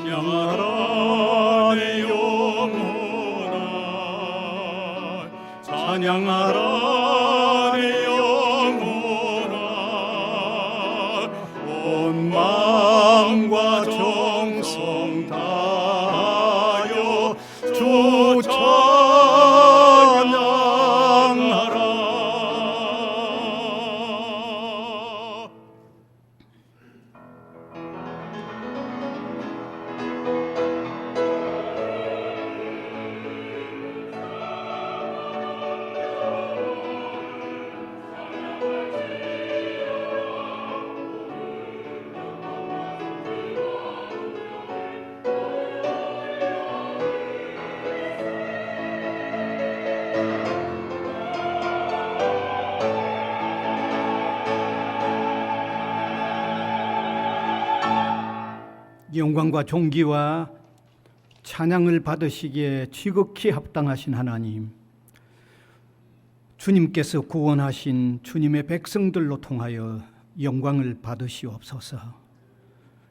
찬양하라 내 영혼아, 찬양하라 내 영혼아, 온 마음과 정성 다하여 주 찬양하라. 영광과 존귀와 찬양을 받으시기에 지극히 합당하신 하나님, 주님께서 구원하신 주님의 백성들로 통하여 영광을 받으시옵소서.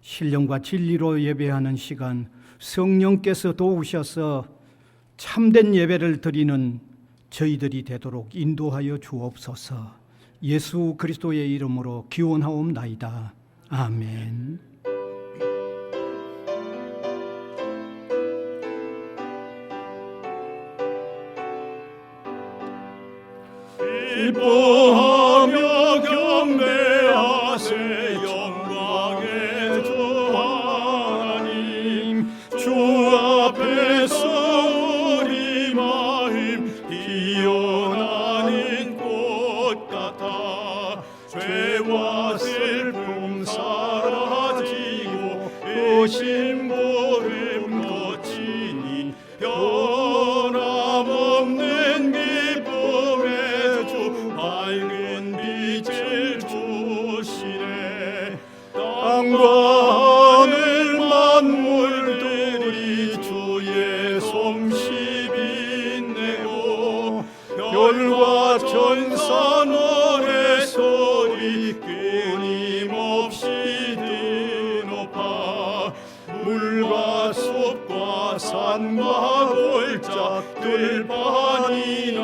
신령과 진리로 예배하는 시간 성령께서 도우셔서 참된 예배를 드리는 저희들이 되도록 인도하여 주옵소서. 예수 그리스도의 이름으로 기원하옵나이다. 아멘. 기뻐하며 경배하세 영광의 주 하나님, 주 앞에서 우리 마음 피어나는 꽃 같아 죄와 슬픔 사라지고 의심 보름 거치니 변함없는 기쁨의 주 밝은 빛을 주시네. 땅과 하늘 만물들이 주의 솜씨 빛내고 별과 천사 노래소리 끊임없이 드높아 물과 숲과 산과 골짜 들판이나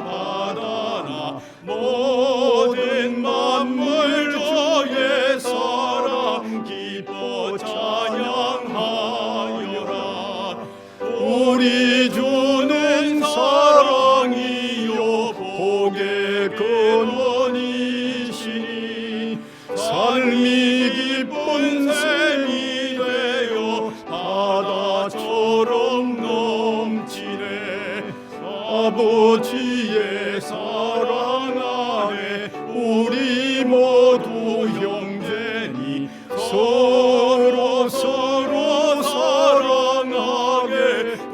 바다나 모든 만물 주의 사랑 기뻐 찬양하여라. 우리 주는 사랑이요 복의 근원이시니 삶이 기쁜 샘이 되어 바다처럼 넘치네. 아버지의 사랑 안에 우리 모두 형제니 서로 사랑하게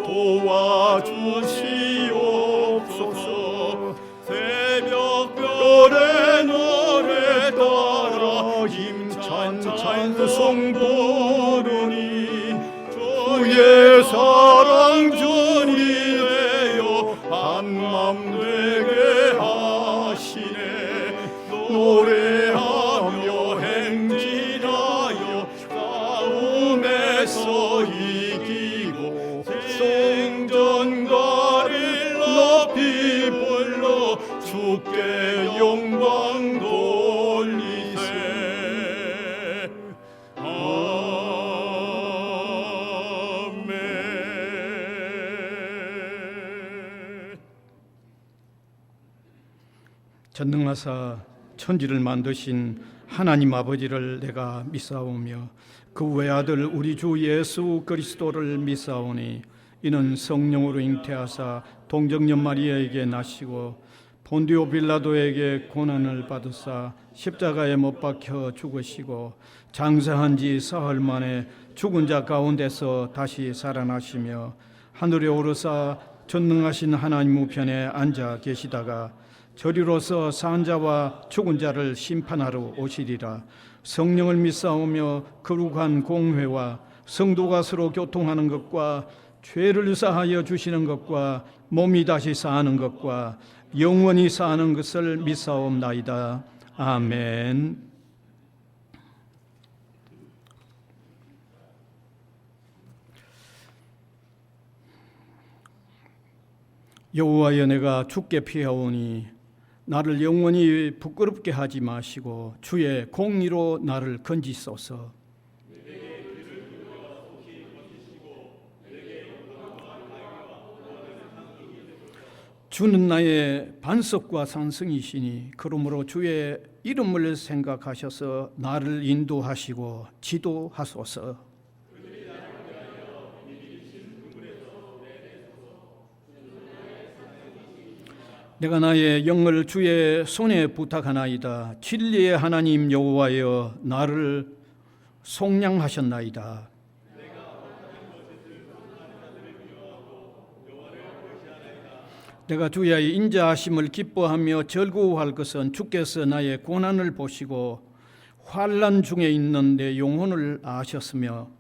도와주시옵소서. 새벽별의 노래 따라 힘찬 찬송 부르니 주의 사랑 주니 되어 한맘 되게 하시네. 노래하며 행진하여 싸움에서 이기고 생전가를 높이 불러 주께 영광 돌리세. 아멘. 전능하사 천지를 만드신 하나님 아버지를 내가 믿사오며 그 외아들 우리 주 예수 그리스도를 믿사오니 이는 성령으로 잉태하사 동정녀 마리아에게 나시고 본디오 빌라도에게 고난을 받으사 십자가에 못 박혀 죽으시고 장사한 지 사흘 만에 죽은 자 가운데서 다시 살아나시며 하늘에 오르사 전능하신 하나님 우편에 앉아 계시다가 저리로서 산 자와 죽은 자를 심판하러 오시리라. 성령을 믿사오며 거룩한 공회와 성도가 서로 교통하는 것과 죄를 사하여 주시는 것과 몸이 다시 사는 것과 영원히 사는 것을 믿사옵나이다. 아멘. 여호와여, 내가 주께 피하오니 나를 영원히 부끄럽게 하지 마시고 주의 공의로 나를 건지소서. 주는 나의 반석과 산성이시니 그러므로 주의 이름을 생각하셔서 나를 인도하시고 지도하소서. 내가 나의 영을 주의 손에 부탁하나이다. 진리의 하나님 여호와여, 나를 속량하셨나이다. 내가 주의 인자하심을 기뻐하며 즐거워할 것은 주께서 나의 고난을 보시고 환난 중에 있는 내 영혼을 아셨으며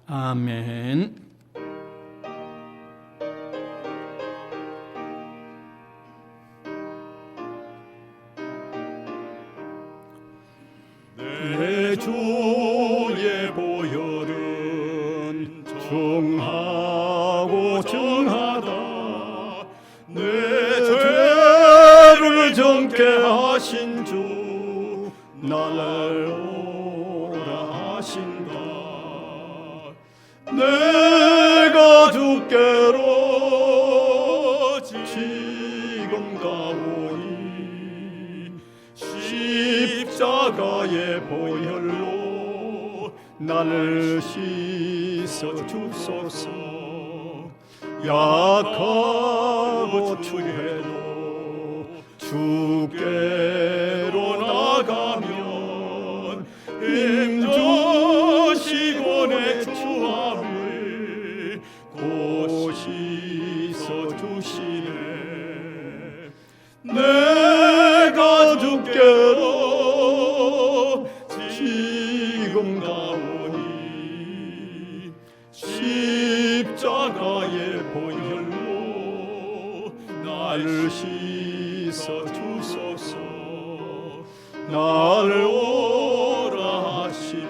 아멘. 내 주의 보혈은 정하고 정하다. 내 죄를 정케 하신 주 나를 오라 하신다. 내가 주께로 지금 가오니 십자가의 보혈로 나를 씻어 주소서. 약하고 추해도 주께로 나가면 힘주시고 내 추함을 곧 씻어 주시네. 내가 주께로 지금 가오니 십자가의 보혈로 나를 씻어 주소서. 나를 오라 하시니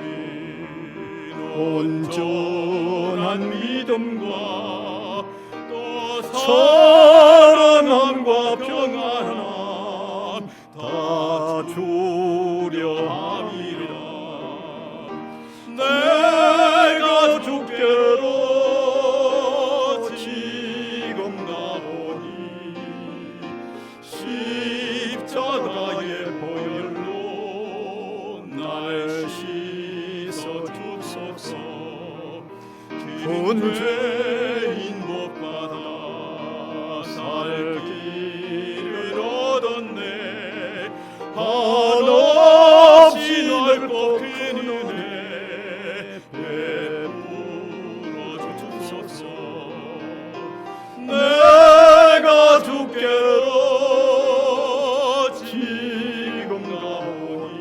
온전한 믿음과 또 사랑함과 평안함 다 주려 함이라. 내가 주께로 지금 가오니 십자가의 보혈로 날 씻어 주소서. 죄인 복받아 살 길을 얻었네. 한없이 넓고 큰 은혜 베풀어 주소서. 내가 주께로 지금 가오니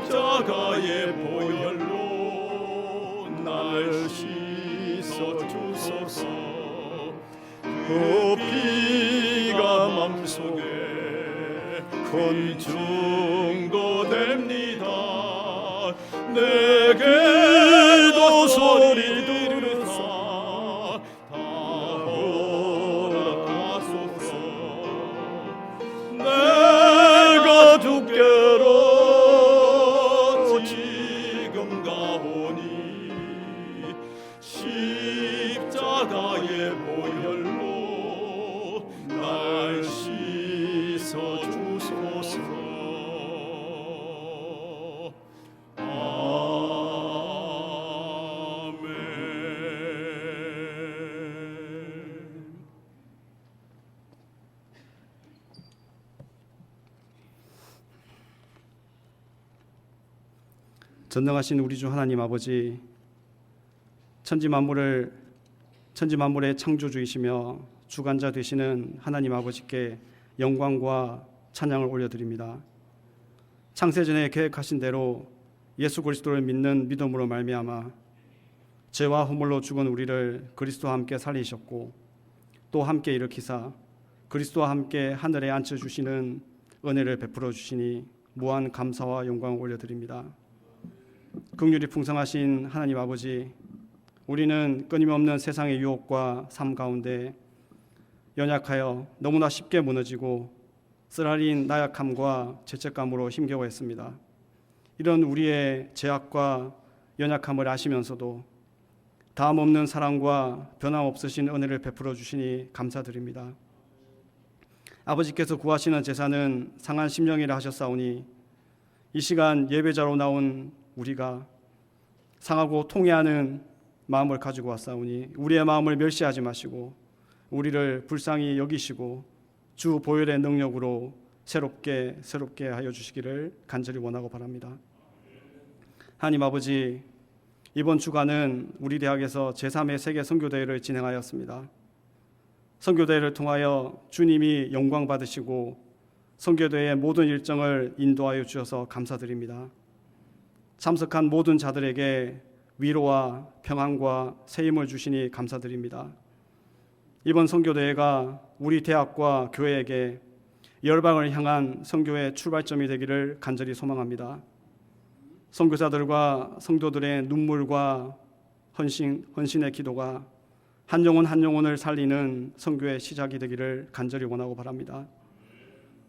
십자가의 보혈로 날 씻어 주소서. 그 피가 맘속에 큰 증거 됩니다. 내게도 소리 들으사 다 허락하소서. 내가 주께로 지금 가오니 십자가의 보혈로 날 씻어 주소서. 아멘. 전능하신 우리 주 하나님 아버지, 천지 만물의 창조주이시며 주관자 되시는 하나님 아버지께 영광과 찬양을 올려드립니다. 창세전에 계획하신 대로 예수 그리스도를 믿는 믿음으로 말미암아 죄와 허물로 죽은 우리를 그리스도와 함께 살리셨고 또 함께 일으키사 그리스도와 함께 하늘에 앉혀주시는 은혜를 베풀어 주시니 무한 감사와 영광을 올려드립니다. 긍휼이 풍성하신 하나님 아버지, 우리는 끊임없는 세상의 유혹과 삶 가운데 연약하여 너무나 쉽게 무너지고 쓰라린 나약함과 죄책감으로 힘겨워했습니다. 이런 우리의 죄악과 연약함을 아시면서도 다음 없는 사랑과 변함없으신 은혜를 베풀어 주시니 감사드립니다. 아버지께서 구하시는 제사는 상한 심령이라 하셨사오니 이 시간 예배자로 나온 우리가 상하고 통회하는 마음을 가지고 왔사오니 우리의 마음을 멸시하지 마시고 우리를 불쌍히 여기시고 주 보혈의 능력으로 새롭게 하여 주시기를 간절히 원하고 바랍니다. 하나님 아버지, 이번 주간은 우리 대학에서 제3회 세계 선교대회를 진행하였습니다. 선교대회를 통하여 주님이 영광 받으시고 선교대회의 모든 일정을 인도하여 주셔서 감사드립니다. 참석한 모든 자들에게 위로와 평안과 새 힘을 주시니 감사드립니다. 이번 선교대회가 우리 대학과 교회에게 열방을 향한 선교의 출발점이 되기를 간절히 소망합니다. 선교사들과 성도들의 눈물과 헌신의 기도가 한 영혼을 살리는 선교의 시작이 되기를 간절히 원하고 바랍니다.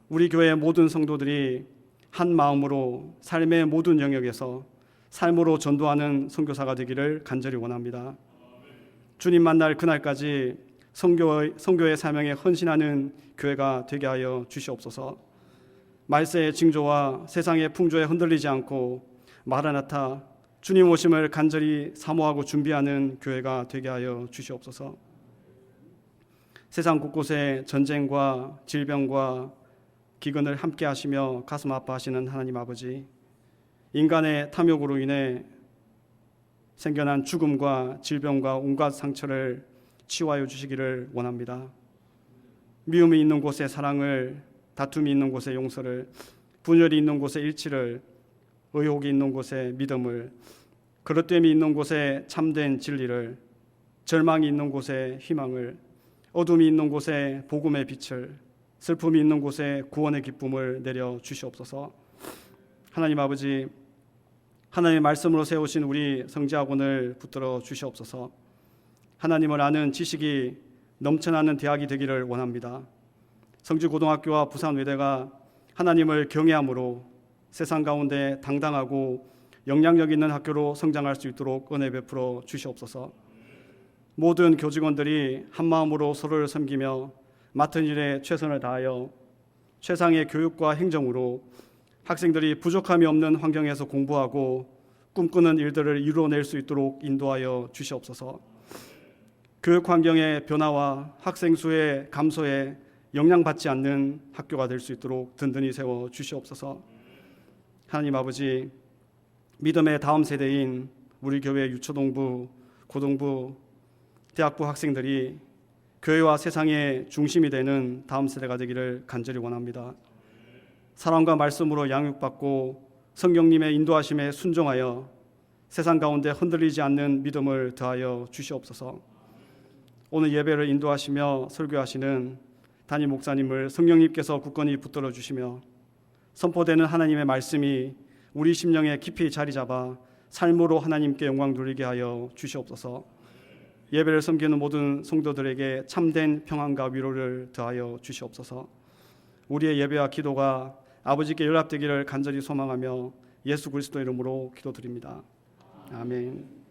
우리 교회의 모든 성도들이 한 마음으로 삶의 모든 영역에서 삶으로 전도하는 선교사가 되기를 간절히 원합니다. 주님 만날 그날까지 선교의 사명에 헌신하는 교회가 되게 하여 주시옵소서. 말세의 징조와 세상의 풍조에 흔들리지 않고 마라나타 주님 오심을 간절히 사모하고 준비하는 교회가 되게 하여 주시옵소서. 세상 곳곳에 전쟁과 질병과 기근을 함께 하시며 가슴 아파하시는 하나님 아버지, 인간의 탐욕으로 인해 생겨난 죽음과 질병과 온갖 상처를 치유하여 주시기를 원합니다. 미움이 있는 곳에 사랑을, 다툼이 있는 곳에 용서를, 분열이 있는 곳에 일치를, 의혹이 있는 곳에 믿음을, 그릇됨이 있는 곳에 참된 진리를, 절망이 있는 곳에 희망을, 어둠이 있는 곳에 복음의 빛을, 슬픔이 있는 곳에 구원의 기쁨을 내려 주시옵소서. 하나님 아버지, 하나님의 말씀으로 세우신 우리 성지학원을 붙들어 주시옵소서. 하나님을 아는 지식이 넘쳐나는 대학이 되기를 원합니다. 성지고등학교와 부산외대가 하나님을 경외함으로 세상 가운데 당당하고 영향력 있는 학교로 성장할 수 있도록 은혜 베풀어 주시옵소서. 모든 교직원들이 한마음으로 서로를 섬기며 맡은 일에 최선을 다하여 최상의 교육과 행정으로 학생들이 부족함이 없는 환경에서 공부하고 꿈꾸는 일들을 이루어낼 수 있도록 인도하여 주시옵소서. 교육 환경의 변화와 학생 수의 감소에 영향받지 않는 학교가 될 수 있도록 든든히 세워 주시옵소서. 하나님 아버지, 믿음의 다음 세대인 우리 교회 유초동부, 고등부, 대학부 학생들이 교회와 세상의 중심이 되는 다음 세대가 되기를 간절히 원합니다. 사랑과 말씀으로 양육받고 성령님의 인도하심에 순종하여 세상 가운데 흔들리지 않는 믿음을 더하여 주시옵소서. 오늘 예배를 인도하시며 설교하시는 담임 목사님을 성령님께서 굳건히 붙들어 주시며 선포되는 하나님의 말씀이 우리 심령에 깊이 자리 잡아 삶으로 하나님께 영광 돌리게 하여 주시옵소서. 예배를 섬기는 모든 성도들에게 참된 평안과 위로를 더하여 주시옵소서. 우리의 예배와 기도가 아버지께 연락되기를 간절히 소망하며 예수 그리스도 이름으로 기도드립니다. 아멘.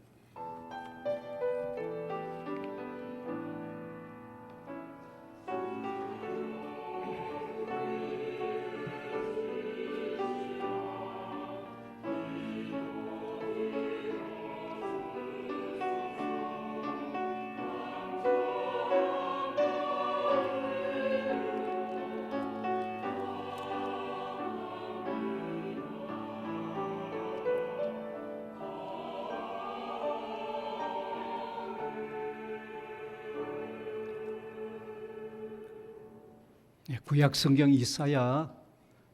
구약 성경 이사야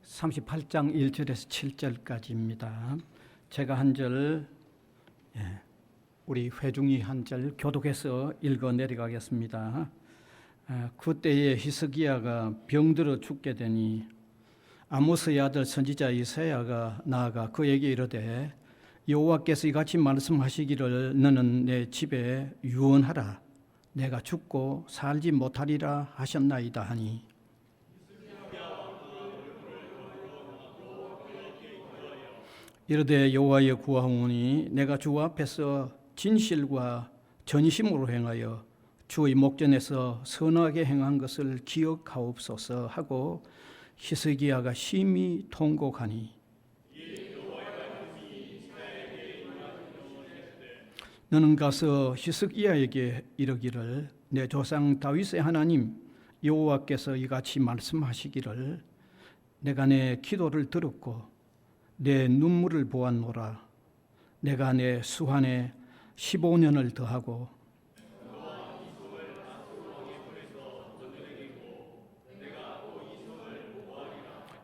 38장 1절에서 7절까지입니다. 제가 한 절, 우리 회중이 한 절 교독해서 읽어 내려가겠습니다. 그때에 히스기야가 병들어 죽게 되니 아모스의 아들 선지자 이사야가 나아가 그에게 이르되 여호와께서 이같이 말씀하시기를 너는 내 집에 유언하라. 내가 죽고 살지 못하리라 하셨나이다 하니 이르되 여호와여 구하오니 내가 주 앞에서 진실과 전심으로 행하여 주의 목전에서 선하게 행한 것을 기억하옵소서 하고 히스기야가 심히 통곡하니 너는 가서 히스기야에게 이르기를 내 조상 다윗의 하나님 여호와께서 이같이 말씀하시기를 내가 내 기도를 들었고 내 눈물을 보았노라. 내가 내 수한에 15년을 더하고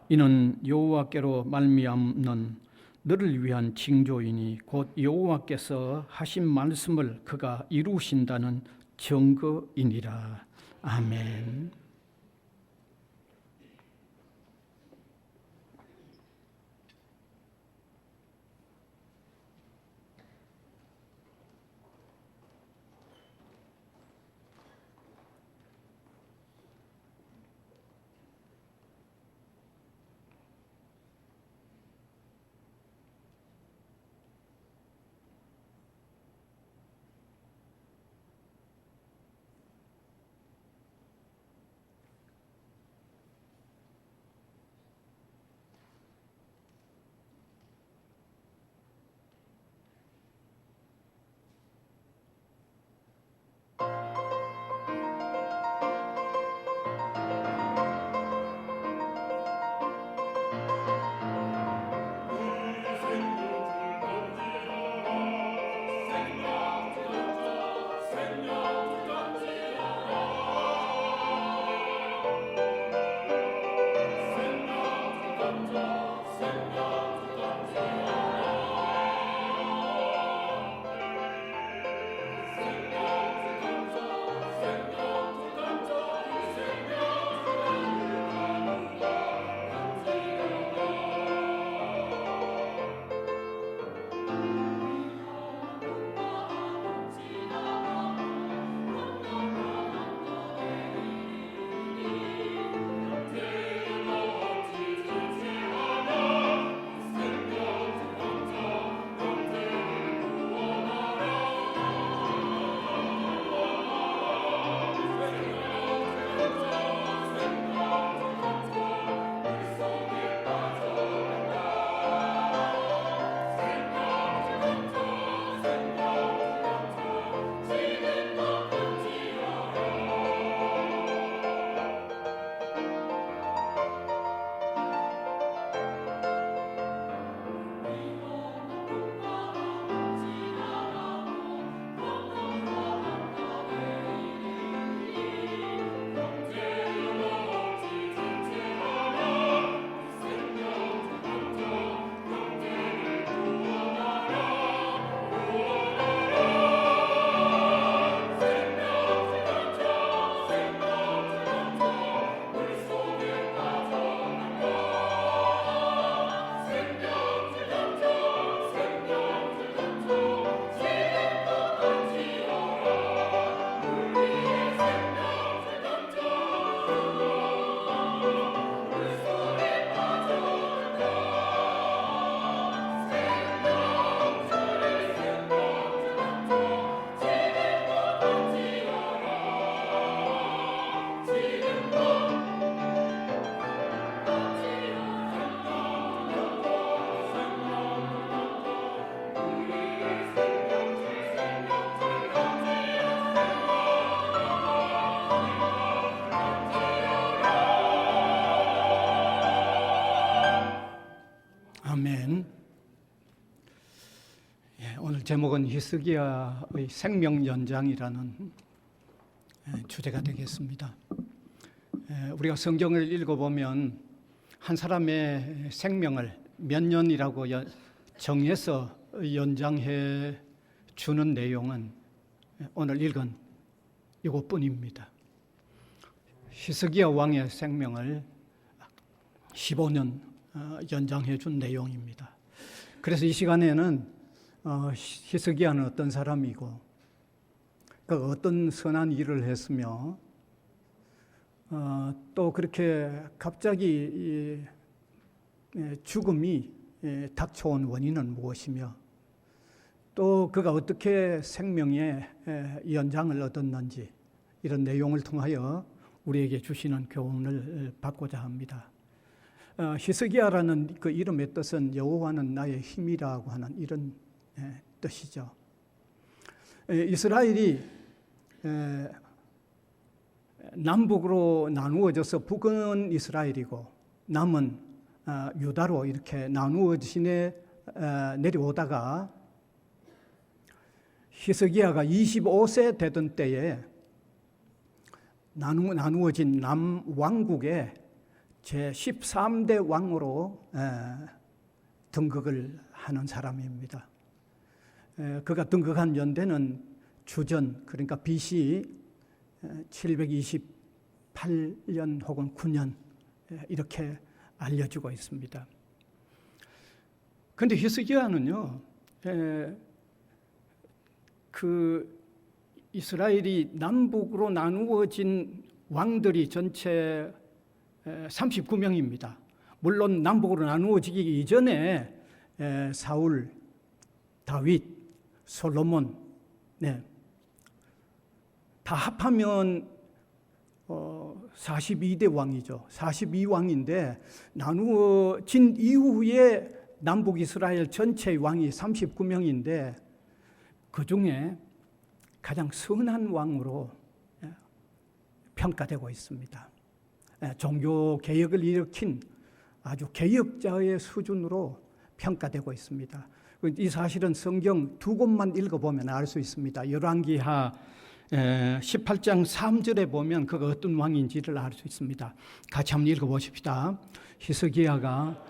이는 여호와께로 말미암는 너를 위한 징조이니 곧 여호와께서 하신 말씀을 그가 이루신다는 증거이니라. 아멘. 아멘. 오늘 제목은 히스기야의 생명 연장이라는 주제가 되겠습니다. 우리가 성경을 읽어보면 한 사람의 생명을 몇 년이라고 정해서 연장해 주는 내용은 오늘 읽은 이것뿐입니다. 히스기야 왕의 생명을 15년 연장해 준 내용입니다. 그래서 이 시간에는 히스기야는 어떤 사람이고 그 어떤 선한 일을 했으며 또 그렇게 갑자기 죽음이 닥쳐온 원인은 무엇이며 또 그가 어떻게 생명의 연장을 얻었는지 이런 내용을 통하여 우리에게 주시는 교훈을 받고자 합니다. 히스기야라는 그 이름의 뜻은 여호와는 나의 힘이라고 하는 이런 뜻이죠. 이스라엘이 남북으로 나누어져서 북은 이스라엘이고 남은 유다로 이렇게 나누어지네 내려오다가 히스기야가 25세 되던 때에 나누어진 남왕국의 제13대 왕으로 등극을 하는 사람입니다. 그가 등극한 연대는 주전 그러니까 BC 728년 혹은 9년 이렇게 알려지고 있습니다. 그런데 히스기야는요, 그 이스라엘이 남북으로 나누어진 왕들이 전체 39명입니다. 물론 남북으로 나누어지기 이전에 사울, 다윗, 솔로몬, 다 합하면 42대 왕이죠. 42왕인데 나누어진 이후에 남북 이스라엘 전체의 왕이 39명인데 그 중에 가장 선한 왕으로 평가되고 있습니다. 종교 개혁을 일으킨 아주 개혁자의 수준으로 평가되고 있습니다. 이 사실은 성경 두 곳만 읽어보면 알 수 있습니다. 열왕기하 18장 3절에 보면 그가 어떤 왕인지를 알 수 있습니다. 같이 한번 읽어보십시다. 히스기야가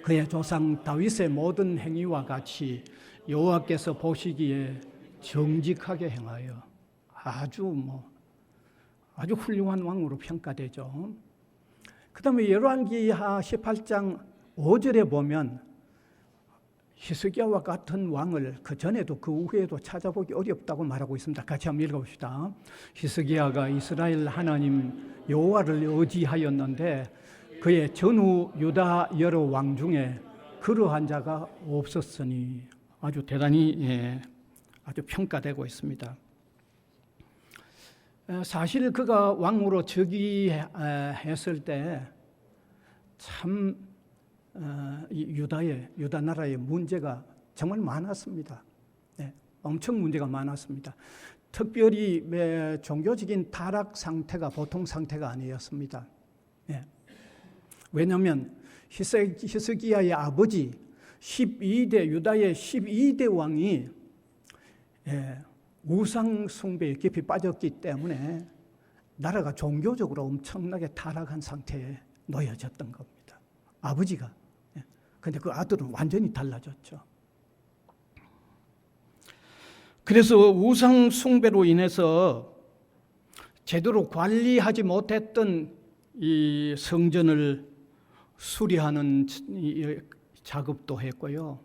그의 조상 다윗의 모든 행위와 같이 여호와께서 보시기에 정직하게 행하여 아주 훌륭한 왕으로 평가되죠. 그 다음에 열왕기하 18장 5절에 보면 히스기야와 같은 왕을 그 전에도 그 후에도 찾아보기 어렵다고 말하고 있습니다. 같이 한번 읽어봅시다. 히스기야가 이스라엘 하나님 여호와를 의지하였는데 그의 전후 유다 여러 왕 중에 그러한 자가 없었으니 아주 대단히 아주 평가되고 있습니다. 사실 그가 왕으로 즉위했을 때 참 유다 나라의 문제가 정말 많았습니다. 엄청 문제가 많았습니다. 특별히 종교적인 타락 상태가 보통 상태가 아니었습니다. 왜냐하면 히스기야의 아버지 12대 유다의 12대 왕이 우상 숭배에 깊이 빠졌기 때문에 나라가 종교적으로 엄청나게 타락한 상태에 놓여졌던 겁니다. 아버지가. 그런데 그 아들은 완전히 달라졌죠. 그래서 우상 숭배로 인해서 제대로 관리하지 못했던 이 성전을 수리하는 작업도 했고요.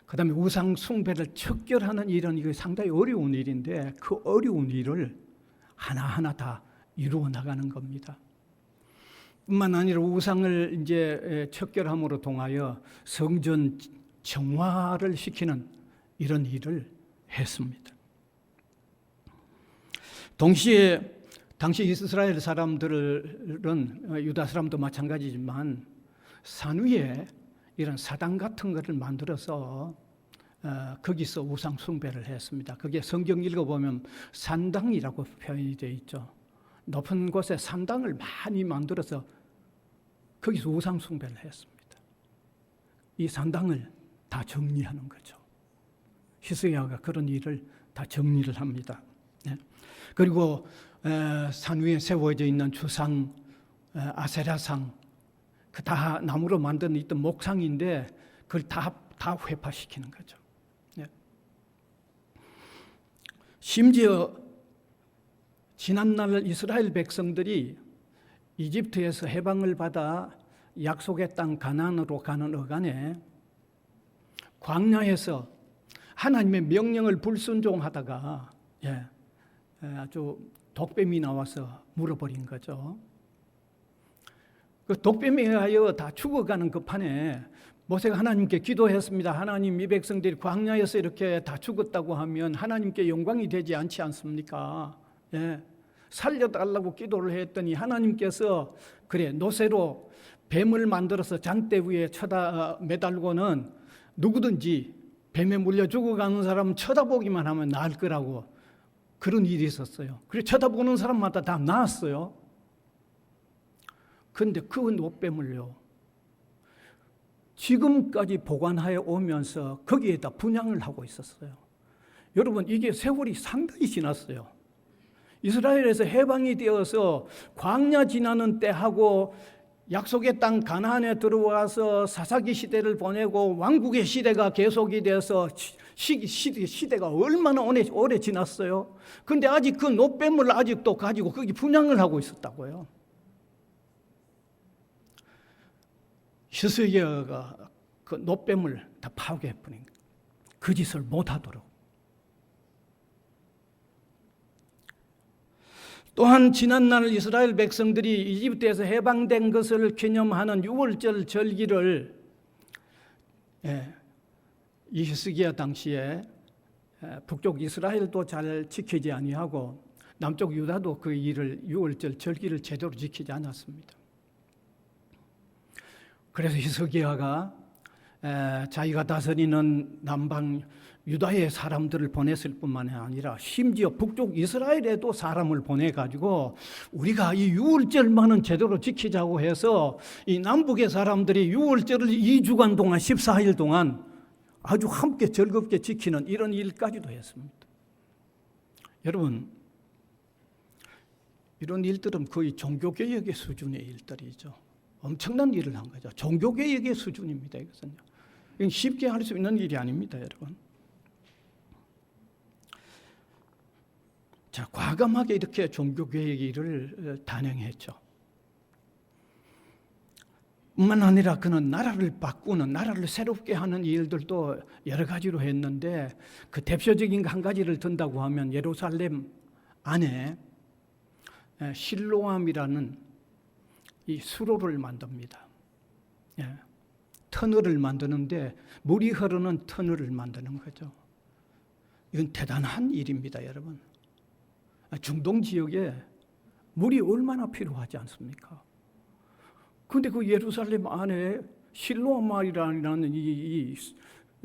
그 다음에 우상 숭배를 척결하는 일은 이거 상당히 어려운 일인데 그 어려운 일을 하나하나 다 이루어 나가는 겁니다. 뿐만 아니라 우상을 이제 척결함으로 통하여 성전 정화를 시키는 이런 일을 했습니다. 동시에 당시 이스라엘 사람들은 유다 사람도 마찬가지지만 산 위에 이런 사당 같은 것을 만들어서 거기서 우상 숭배를 했습니다. 그게 성경 읽어보면 산당이라고 표현이 되어 있죠. 높은 곳에 산당을 많이 만들어서 거기서 우상 숭배를 했습니다. 이 산당을 다 정리하는 거죠. 히스기야가 그런 일을 다 정리를 합니다. 그리고 산 위에 세워져 있는 주상, 아세라상, 그 다 나무로 만든 있던 목상인데 그걸 다 회파시키는 거죠. 심지어 지난날 이스라엘 백성들이 이집트에서 해방을 받아 약속의 땅 가나안으로 가는 어간에 광야에서 하나님의 명령을 불순종하다가 아주 독뱀이 나와서 물어버린 거죠. 그 독뱀에 의하여 다 죽어가는 그 판에 모세가 하나님께 기도했습니다. 하나님, 이 백성들이 광야에서 이렇게 다 죽었다고 하면 하나님께 영광이 되지 않지 않습니까? 살려달라고 기도를 했더니 하나님께서 그래, 노새로 뱀을 만들어서 장대 위에 매달고는 누구든지 뱀에 물려 죽어가는 사람은 쳐다보기만 하면 나을 거라고 그런 일이 있었어요. 그래, 쳐다보는 사람마다 다 나았어요. 그런데 그 노뱀을요, 지금까지 보관하여 오면서 거기에다 분양을 하고 있었어요. 여러분, 이게 세월이 상당히 지났어요. 이스라엘에서 해방이 되어서 광야 지나는 때하고 약속의 땅 가나안에 들어와서 사사기 시대를 보내고 왕국의 시대가 계속이 돼서 시대가 얼마나 오래 지났어요. 그런데 아직 그 노뱀을 아직도 가지고 거기 분양을 하고 있었다고요. 히스기야가 그 노뱀을 다 파괴해버린 거예요. 그 짓을 못하도록. 또한 지난날 이스라엘 백성들이 이집트에서 해방된 것을 기념하는 유월절 절기를 이 히스기야 당시에 북쪽 이스라엘도 잘 지키지 아니하고 남쪽 유다도 그 일을 유월절 절기를 제대로 지키지 않았습니다. 그래서 히스기야가 자기가 다스리는 남방 유다의 사람들을 보냈을 뿐만 아니라 심지어 북쪽 이스라엘에도 사람을 보내가지고 우리가 이 유월절만은 제대로 지키자고 해서 이 남북의 사람들이 유월절을 2주간 동안 14일 동안 아주 함께 즐겁게 지키는 이런 일까지도 했습니다. 여러분, 이런 일들은 거의 종교개혁의 수준의 일들이죠. 엄청난 일을 한 거죠. 종교개혁의 수준입니다. 이것은요. 이건 쉽게 할 수 있는 일이 아닙니다, 여러분. 자, 과감하게 이렇게 종교개혁 일을 단행했죠. 뿐만 아니라 그는 나라를 바꾸는, 나라를 새롭게 하는 일들도 여러 가지로 했는데 그 대표적인 한 가지를 든다고 하면 예루살렘 안에 실로암이라는 이 수로를 만듭니다. 터널을 만드는데 물이 흐르는 터널을 만드는 거죠. 이건 대단한 일입니다, 여러분. 중동 지역에 물이 얼마나 필요하지 않습니까? 그런데 그 예루살렘 안에 실로암이라는 이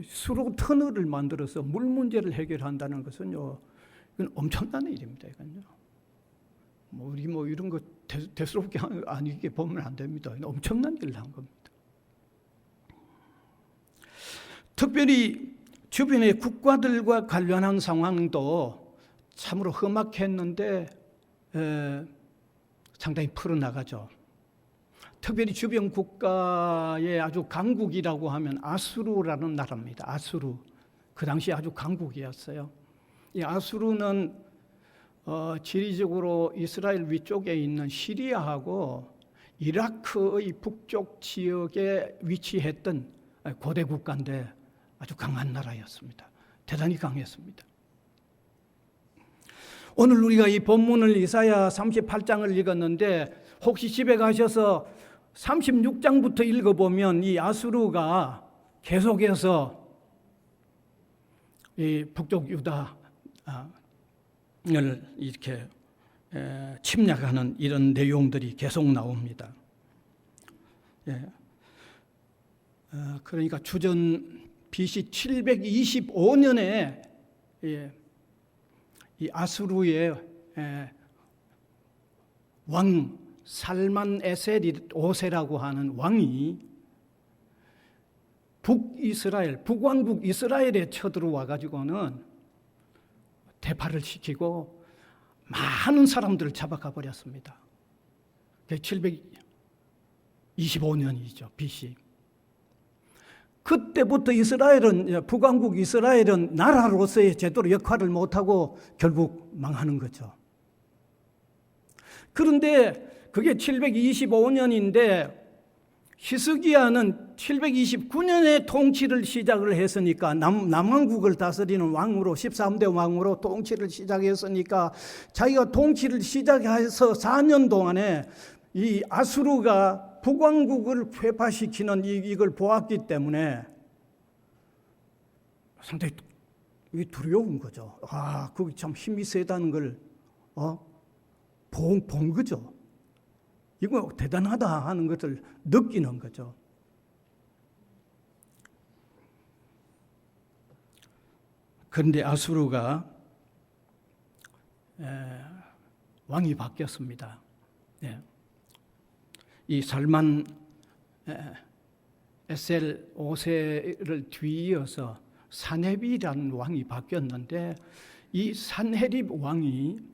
수로 터널을 만들어서 물 문제를 해결한다는 것은요, 이건 엄청난 일입니다, 이건요. 우리 이런 거 대수롭게 아니게 보면 안 됩니다. 엄청난 일을 한 겁니다. 특별히 주변의 국가들과 관련한 상황도 참으로 험악했는데 상당히 풀어나가죠. 특별히 주변 국가의 아주 강국이라고 하면 아수르라는 나라입니다. 아수르. 그 당시 아주 강국이었어요. 이 아수르는 지리적으로 이스라엘 위쪽에 있는 시리아하고 이라크의 북쪽 지역에 위치했던 고대 국가인데 아주 강한 나라였습니다. 대단히 강했습니다. 오늘 우리가 이 본문을 이사야 38장을 읽었는데 혹시 집에 가셔서 36장부터 읽어보면 이 아수르가 계속해서 이 북쪽 유다를 이렇게 침략하는 이런 내용들이 계속 나옵니다. 그러니까 주전 BC 725년에 이 아수르의 왕 살만 에셀 5세라고 하는 왕이 북이스라엘, 북왕국 이스라엘에 쳐들어와 가지고는 대파를 시키고 많은 사람들을 잡아가 버렸습니다. 725년이죠, BC. 그때부터 이스라엘은, 북왕국 이스라엘은 나라로서의 제대로 역할을 못하고 결국 망하는 거죠. 그런데 그게 725년인데 히스기야는 729년에 통치를 시작을 했으니까 남왕국을 다스리는 왕으로 13대 왕으로 통치를 시작했으니까 자기가 통치를 시작해서 4년 동안에 이 아수르가 북왕국을 회파시키는 이걸 보았기 때문에 상당히 두려운 거죠. 아, 그게 참 힘이 세다는 걸 본 거죠. 이거 대단하다 하는 것을 느끼는 거죠. 그런데 아수르가 왕이 바뀌었습니다. 이 살만 에셀 5세를 뒤이어서 산헤립이라는 왕이 바뀌었는데 이 산헤립 왕이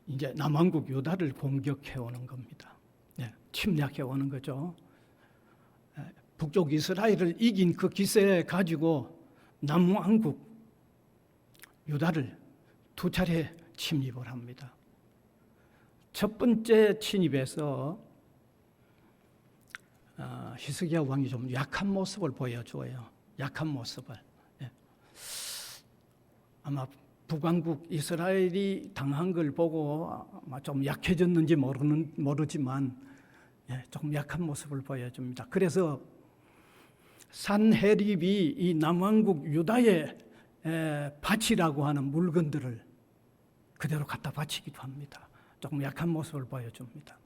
이제 남왕국 유다를 공격해 오는 겁니다. 침략해 오는 거죠. 북쪽 이스라엘을 이긴 그 기세 가지고 남왕국 유다를 두 차례 침입을 합니다. 첫 번째 침입에서 히스기야 왕이 좀 약한 모습을 보여줘요. 약한 모습을. 아마 북왕국 이스라엘이 당한 걸 보고 아마 좀 약해졌는지 모르지만 조금 약한 모습을 보여줍니다. 그래서 산헤립이 이 남왕국 유다의 바치라고 하는 물건들을 그대로 갖다 바치기도 합니다. 조금 약한 모습을 보여줍니다.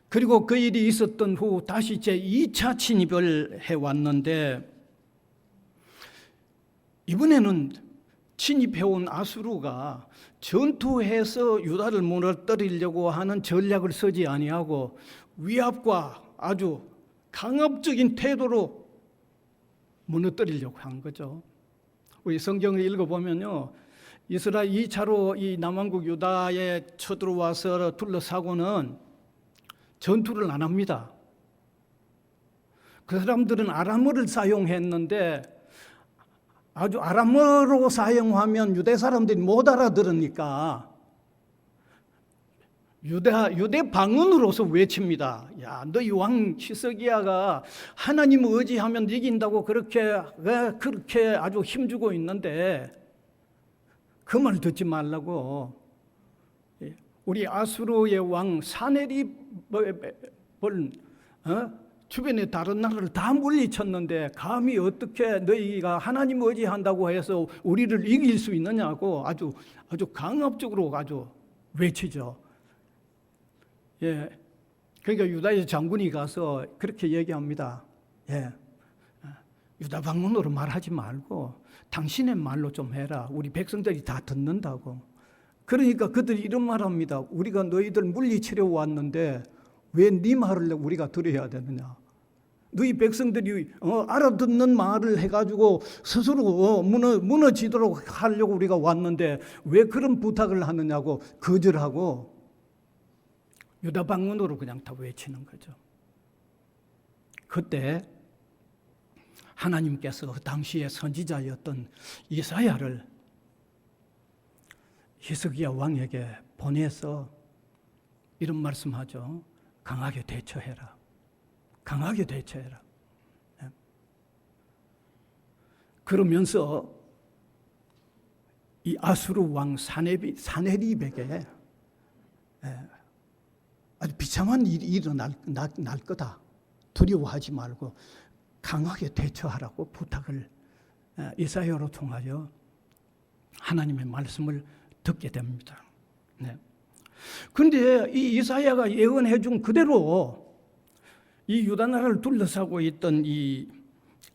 그리고 그 일이 있었던 후 다시 제2차 침입을 해왔는데 이번에는 침입해온 아수르가 전투해서 유다를 무너뜨리려고 하는 전략을 쓰지 아니하고 위압과 아주 강압적인 태도로 무너뜨리려고 한 거죠. 우리 성경을 읽어보면요, 이스라엘 2차로 이 남왕국 유다에 쳐들어와서 둘러싸고는 전투를 안 합니다. 그 사람들은 아람어를 사용했는데 아주 아람어로 사용하면 유대 사람들이 못 알아들으니까 유대 방언으로서 외칩니다. 야, 너희 왕 히스기야가 하나님 의지하면 이긴다고 그렇게 아주 힘주고 있는데 그 말 듣지 말라고 우리 아수르의 왕 산헤립을 주변에 다른 나라를 다 물리쳤는데 감히 어떻게 너희가 하나님 의지한다고 해서 우리를 이길 수 있느냐고 아주 강압적으로 아주 외치죠. 그러니까 유다의 장군이 가서 그렇게 얘기합니다. 유다 방언으로 말하지 말고 당신의 말로 좀 해라. 우리 백성들이 다 듣는다고. 그러니까 그들이 이런 말합니다. 우리가 너희들 물리치려 왔는데 왜 네 말을 우리가 들어야 되느냐? 너희 백성들이 알아듣는 말을 해가지고 스스로 무너지도록 하려고 우리가 왔는데 왜 그런 부탁을 하느냐고 거절하고 유다 방언으로 그냥 다 외치는 거죠. 그때 하나님께서 그 당시의 선지자였던 이사야를 히스기야 왕에게 보내서 이런 말씀하죠. 강하게 대처해라. 강하게 대처해라. 그러면서 이 아수르 왕 산헤립에게 아주 비참한 일이 일어날 거다. 두려워하지 말고 강하게 대처하라고 부탁을 이사야로 통하여 하나님의 말씀을 듣게 됩니다. 그런데 이 이사야가 예언해 준 그대로 이 유다 나라를 둘러싸고 있던 이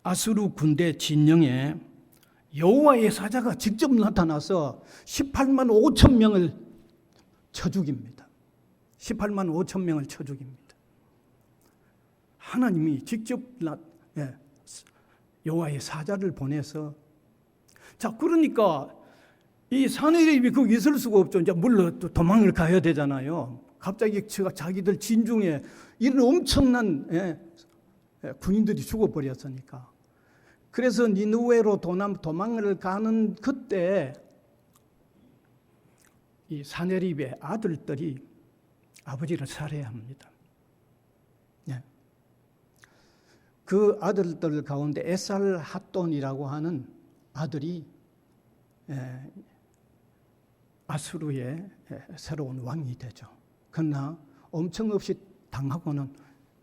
아수르 군대 진영에 여호와의 사자가 직접 나타나서 18만 5천 명을 쳐 죽입니다. 18만 5천 명을 쳐 죽입니다. 하나님이 직접 여호와의 사자를 보내서 그러니까 이 산헤립이 거기 있을 수가 없죠. 이제 물론 또 도망을 가야 되잖아요. 갑자기 자기들 진중에 이런 엄청난 군인들이 죽어버렸으니까. 그래서 니느웨로 도망을 가는 그때 이 산헤립의 아들들이 아버지를 살해합니다. 네. 그 아들들 가운데 에살핫돈이라고 하는 아들이 아수르의 새로운 왕이 되죠. 그러나 엄청 없이 당하고는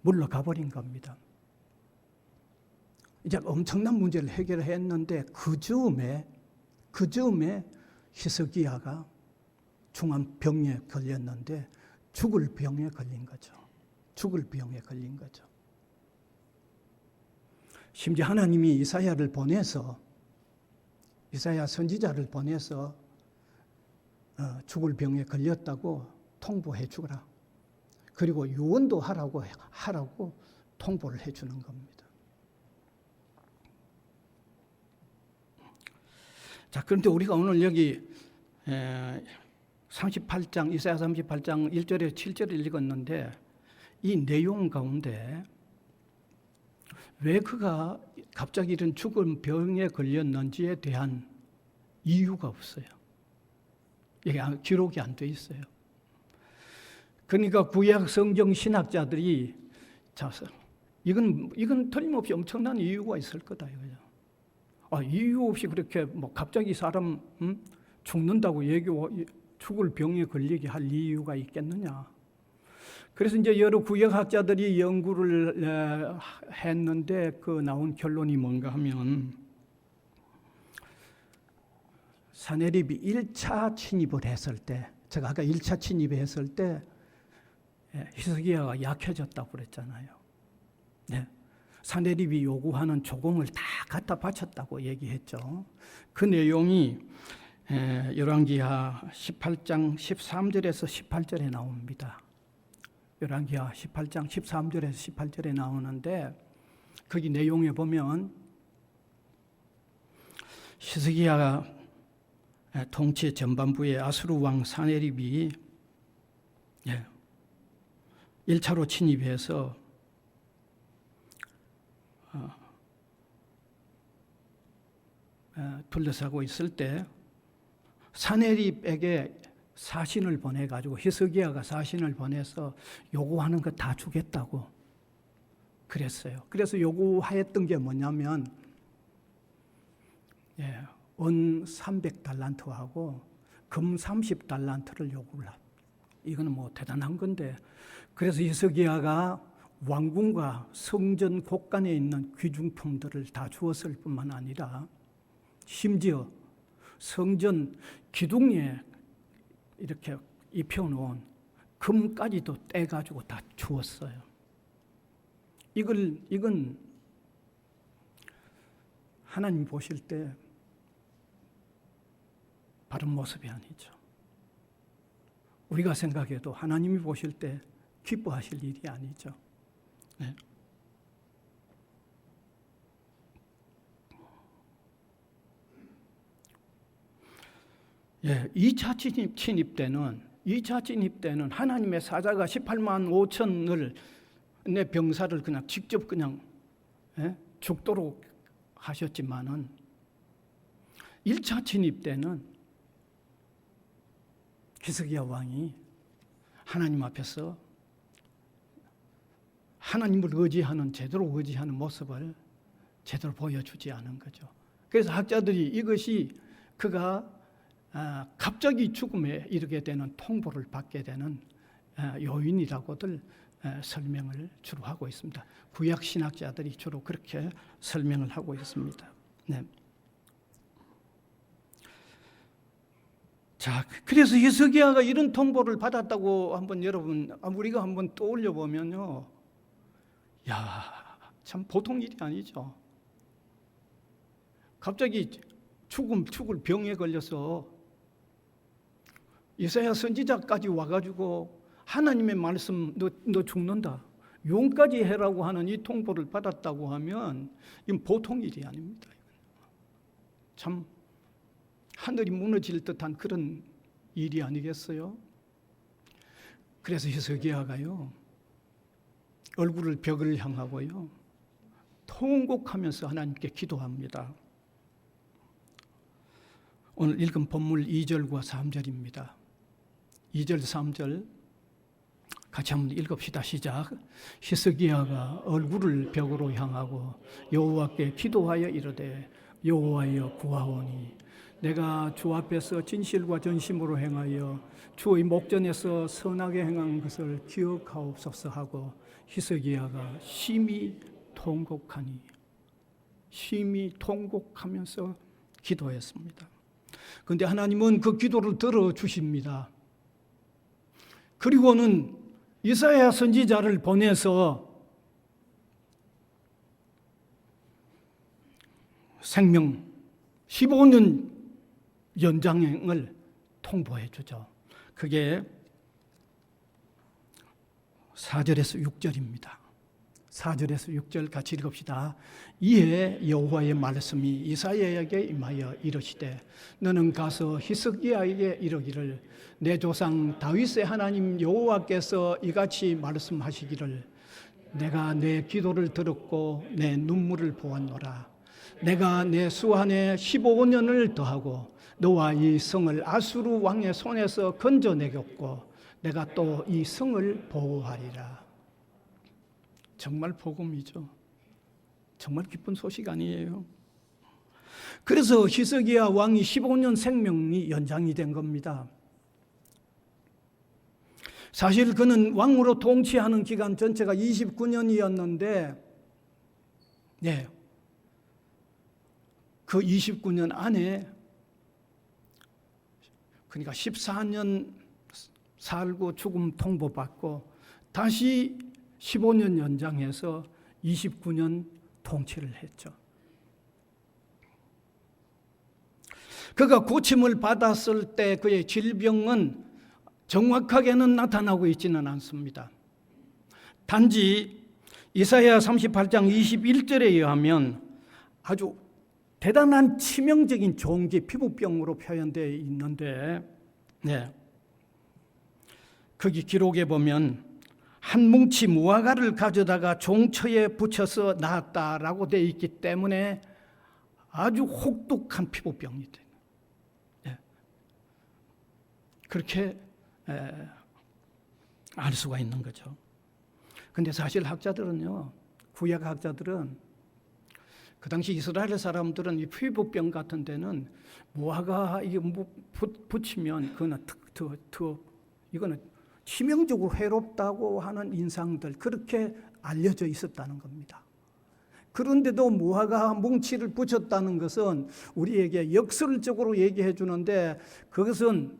물러가 버린 겁니다. 이제 엄청난 문제를 해결했는데 그 즈음에 히스기야가 중환병에 걸렸는데 죽을 병에 걸린 거죠. 죽을 병에 걸린 거죠. 심지어 하나님이 이사야를 보내서 이사야 선지자를 보내서 죽을 병에 걸렸다고 통보해 주라. 그리고 유언도 하라고 통보를 해 주는 겁니다. 자, 그런데 우리가 오늘 여기 38장 이사야 38장 1절에서 7절을 읽었는데 이 내용 가운데 왜 그가 갑자기 이런 죽은 병에 걸렸는지에 대한 이유가 없어요. 이게 기록이 안 돼 있어요. 그러니까 구약 성경 신학자들이 이건 틀림없이 엄청난 이유가 있을 거다 이거죠. 이유 없이 그렇게 갑자기 사람 죽는다고 죽을 병에 걸리게 할 이유가 있겠느냐. 그래서 이제 여러 구역학자들이 연구를 했는데 그 나온 결론이 뭔가 하면 사내립이 1차 침입을 했을 때, 제가 아까 1차 침입했을 때 히스기야가 약해졌다고 그랬잖아요. 네. 사내립이 요구하는 조공을 다 갖다 바쳤다고 얘기했죠. 그 내용이 열왕기하 18장 13절에서 18절에 나옵니다. 열왕기하 18장 13절에서 18절에 나오는데 거기 내용에 보면 히스기야가 통치 전반부에 아수르 왕 사네립이 1차로 침입해서 둘러싸고 있을 때 사네립에게 사신을 보내가지고 히스기야가 사신을 보내서 요구하는 거 다 주겠다고 그랬어요. 그래서 요구했던 게 뭐냐면 은 300달란트하고 금 30달란트를 요구를 합니다. 이거는 뭐 대단한 건데 그래서 히스기야가 왕궁과 성전 곳간에 있는 귀중품들을 다 주었을 뿐만 아니라 심지어 성전 기둥에 이렇게 입혀놓은 금까지도 떼가지고 다 주었어요. 이건 하나님 보실 때 바른 모습이 아니죠. 우리가 생각해도 하나님이 보실 때 기뻐하실 일이 아니죠. 네. 예, 2차 침입 때는 하나님의 사자가 18만 5천을 내 병사를 그냥 직접 죽도록 하셨지만은 1차 침입 때는 히스기야 왕이 하나님 앞에서 하나님을 제대로 의지하는 모습을 제대로 보여주지 않은 거죠. 그래서 학자들이 이것이 그가 갑자기 죽음에 이르게 되는 통보를 받게 되는 요인이라고들 설명을 주로 하고 있습니다. 구약 신학자들이 주로 그렇게 설명을 하고 있습니다. 네. 자, 그래서 히스기야가 이런 통보를 받았다고 우리가 한번 떠올려 보면요, 참 보통 일이 아니죠. 갑자기 죽을 병에 걸려서 이사야 선지자까지 와가지고 하나님의 말씀 너 죽는다, 용까지 해라고 하는 이 통보를 받았다고 하면 이건 보통 일이 아닙니다. 참 하늘이 무너질 듯한 그런 일이 아니겠어요? 그래서 히스기야가요 얼굴을 벽을 향하고요 통곡하면서 하나님께 기도합니다. 오늘 읽은 본문 2절과 3절입니다. 2절, 3절 같이 한번 읽읍시다. 시작. 히스기야가 얼굴을 벽으로 향하고 여호와께 기도하여 이르되 여호와여 구하오니 내가 주 앞에서 진실과 전심으로 행하여 주의 목전에서 선하게 행한 것을 기억하옵소서 하고 히스기야가 심히 통곡하니 심히 통곡하면서 기도했습니다. 그런데 하나님은 그 기도를 들어주십니다. 그리고는 이사야 선지자를 보내서 생명 15년 연장을 통보해 주죠. 그게 4절에서 6절입니다. 4절에서 6절 같이 읽읍시다. 이에 여호와의 말씀이 이사야에게 임하여 이르시되 너는 가서 히스기야에게 이르기를 내 조상 다윗의 하나님 여호와께서 이같이 말씀하시기를 내가 내 기도를 들었고 내 눈물을 보았노라. 내가 내 수한에 15년을 더하고 너와 이 성을 아수르 왕의 손에서 건져내겠고 내가 또 이 성을 보호하리라. 정말 복음이죠. 정말 기쁜 소식 아니에요. 그래서 히스기야 왕이 15년 생명이 연장이 된 겁니다. 사실 그는 왕으로 통치하는 기간 전체가 29년이었는데 그 29년 안에 그러니까 14년 살고 죽음 통보받고 다시 15년 연장해서 29년 통치를 했죠. 그가 고침을 받았을 때 그의 질병은 정확하게는 나타나고 있지는 않습니다. 단지 이사야 38장 21절에 의하면 아주 대단한 치명적인 종기 피부병으로 표현되어 있는데 거기 기록에 보면 한 뭉치 무화과를 가져다가 종처에 붙여서 낳았다라고 되어 있기 때문에 아주 혹독한 피부병이 돼요. 그렇게 알 수가 있는 거죠. 그런데 사실 학자들은요, 구약 학자들은 그 당시 이스라엘 사람들은 이 피부병 같은 데는 무화과 이게 붙이면 그거는 이거는 치명적으로 해롭다고 하는 인상들 그렇게 알려져 있었다는 겁니다. 그런데도 무화과 뭉치를 붙였다는 것은 우리에게 역설적으로 얘기해 주는데 그것은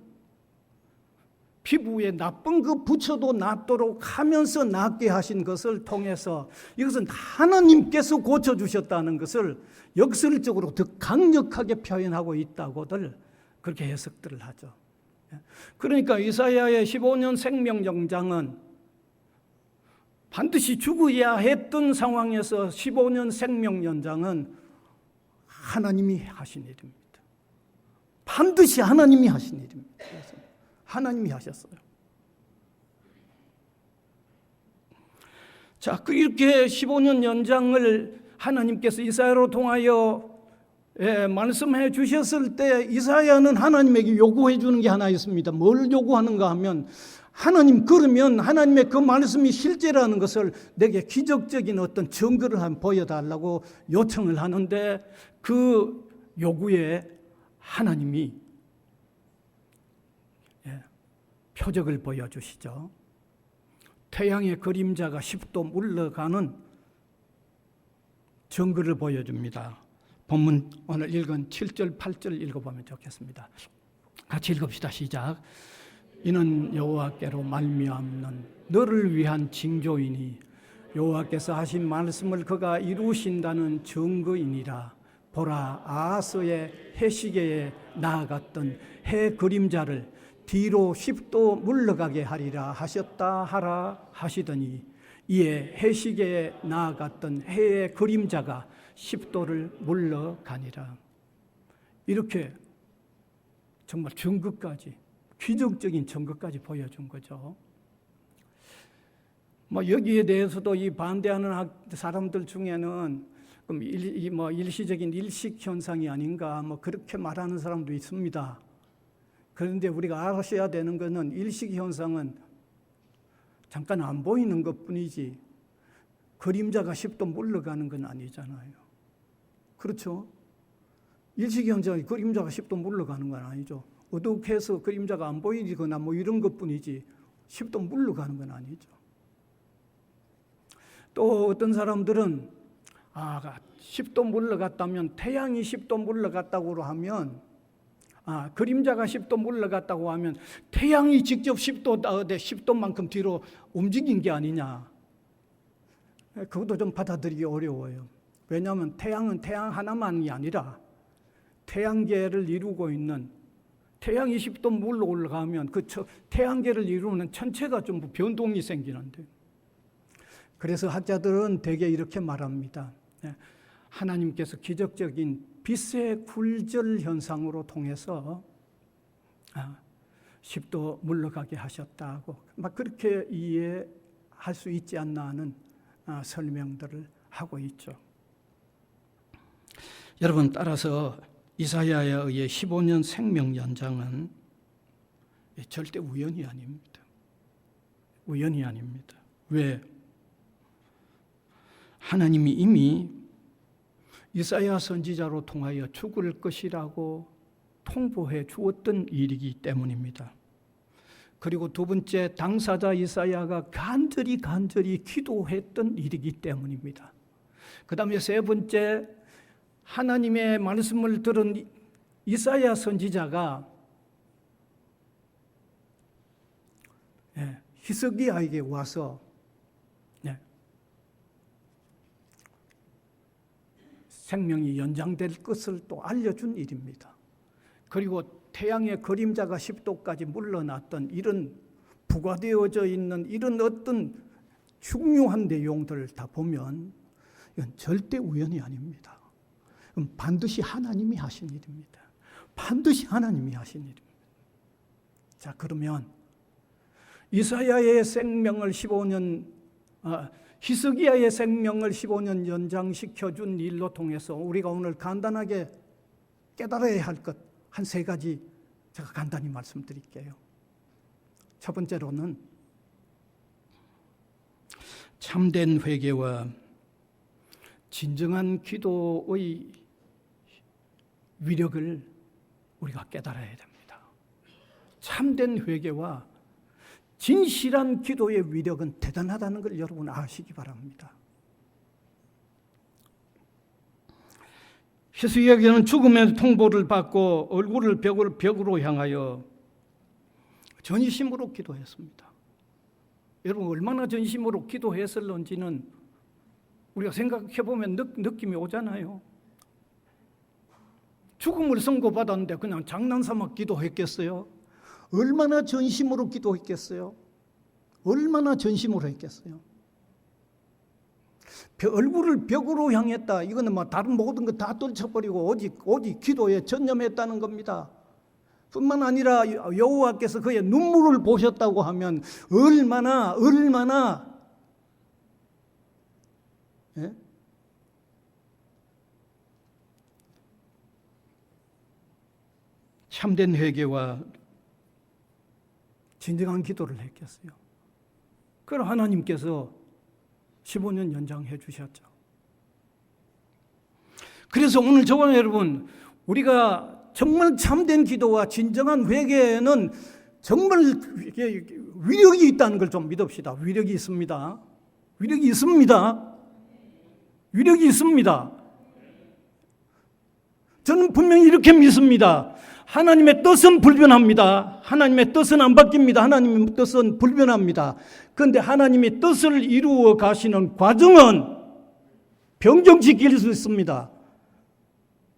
피부에 나쁜 거 붙여도 낫도록 하면서 낫게 하신 것을 통해서 이것은 하나님께서 고쳐주셨다는 것을 역설적으로 더 강력하게 표현하고 있다고들 그렇게 해석들을 하죠. 그러니까 이사야의 15년 생명 연장은 반드시 죽어야 했던 상황에서 15년 생명 연장은 하나님이 하신 일입니다. 반드시 하나님이 하신 일입니다. 하나님이 하셨어요. 자, 이렇게 15년 연장을 하나님께서 이사야로 통하여 말씀해 주셨을 때 이사야는 하나님에게 요구해 주는 게 하나 있습니다. 뭘 요구하는가 하면 하나님 그러면 하나님의 그 말씀이 실제라는 것을 내게 기적적인 어떤 증거를 한번 보여달라고 요청을 하는데 그 요구에 하나님이 표적을 보여주시죠. 태양의 그림자가 10도 물러가는 증거를 보여줍니다. 본문 오늘 읽은 7절, 8절 읽어보면 좋겠습니다. 같이 읽읍시다. 시작. 이는 여호와께로 말미암는 너를 위한 징조이니 여호와께서 하신 말씀을 그가 이루신다는 증거이니라. 보라, 아하스의 해시계에 나아갔던 해 그림자를 뒤로 10도 물러가게 하리라 하셨다 하라 하시더니 이에 해시계에 나아갔던 해의 그림자가 10도를 물러가니라. 이렇게 정말 증거까지 기적적인 증거까지 보여준 거죠. 여기에 대해서도 이 반대하는 사람들 중에는 일시적인 일식 현상이 아닌가 그렇게 말하는 사람도 있습니다. 그런데 우리가 아셔야 되는 것은 일식 현상은 잠깐 안 보이는 것뿐이지 그림자가 10도 물러가는 건 아니잖아요. 그렇죠? 일시경제가 그림자가 10도 물러가는 건 아니죠. 어둑해서 그림자가 안 보이거나 뭐 이런 것뿐이지 10도 물러가는 건 아니죠. 또 어떤 사람들은 10도 물러갔다면 태양이 10도 물러갔다고 하면 그림자가 10도 물러갔다고 하면 태양이 직접 10도만큼 뒤로 움직인 게 아니냐. 그것도 좀 받아들이기 어려워요. 왜냐하면 태양은 태양 하나만이 아니라 태양계를 이루고 있는, 태양이 10도 물러 올라가면 그 태양계를 이루는 전체가 전부 변동이 생기는데, 그래서 학자들은 대개 이렇게 말합니다. 하나님께서 기적적인 빛의 굴절 현상으로 통해서 10도 물러가게 하셨다고 막 그렇게 이해할 수 있지 않나 하는 설명들을 하고 있죠. 여러분, 따라서 이사야에 의해 15년 생명 연장은 절대 우연이 아닙니다. 우연이 아닙니다. 왜? 하나님이 이미 이사야 선지자로 통하여 죽을 것이라고 통보해 주었던 일이기 때문입니다. 그리고 두 번째, 당사자 이사야가 간절히 기도했던 일이기 때문입니다. 그 다음에 세 번째, 하나님의 말씀을 들은 이사야 선지자가 히스기야에게 와서 생명이 연장될 것을 또 알려준 일입니다. 그리고 태양의 그림자가 10도까지 물러났던 이런 부과되어져 있는 이런 어떤 중요한 내용들을 다 보면 이건 절대 우연이 아닙니다. 반드시 하나님이 하신 일입니다. 반드시 하나님이 하신 일입니다. 자, 그러면 이사야의 생명을 히스기야의 생명을 15년 연장시켜준 일로 통해서 우리가 오늘 간단하게 깨달아야 할 것 한 세 가지 제가 간단히 말씀드릴게요. 첫 번째로는 참된 회개와 진정한 기도의 위력을 우리가 깨달아야 됩니다. 참된 회개와 진실한 기도의 위력은 대단하다는 걸 여러분 아시기 바랍니다. 히스기야는 죽음의 통보를 받고 얼굴을 벽으로 향하여 전심으로 기도했습니다. 여러분, 얼마나 전심으로 기도했을런지는 우리가 생각해 보면 느낌이 오잖아요. 죽음을 선고받았는데 그냥 장난삼아 기도했겠어요? 얼마나 전심으로 기도했겠어요? 얼마나 전심으로 했겠어요? 얼굴을 벽으로 향했다. 이거는 다른 모든 거 다 떨쳐버리고 오직 기도에 전념했다는 겁니다. 뿐만 아니라 여호와께서 그의 눈물을 보셨다고 하면 얼마나 참된 회개와 진정한 기도를 했겠어요. 그걸 하나님께서 15년 연장해 주셨죠. 그래서 오늘 저와 여러분, 우리가 정말 참된 기도와 진정한 회개에는 정말 위력이 있다는 걸 좀 믿읍시다. 위력이 있습니다. 위력이 있습니다. 위력이 있습니다. 저는 분명히 이렇게 믿습니다. 하나님의 뜻은 불변합니다. 하나님의 뜻은 안 바뀝니다. 하나님의 뜻은 불변합니다. 그런데 하나님의 뜻을 이루어 가시는 과정은 변경시킬 수 있습니다.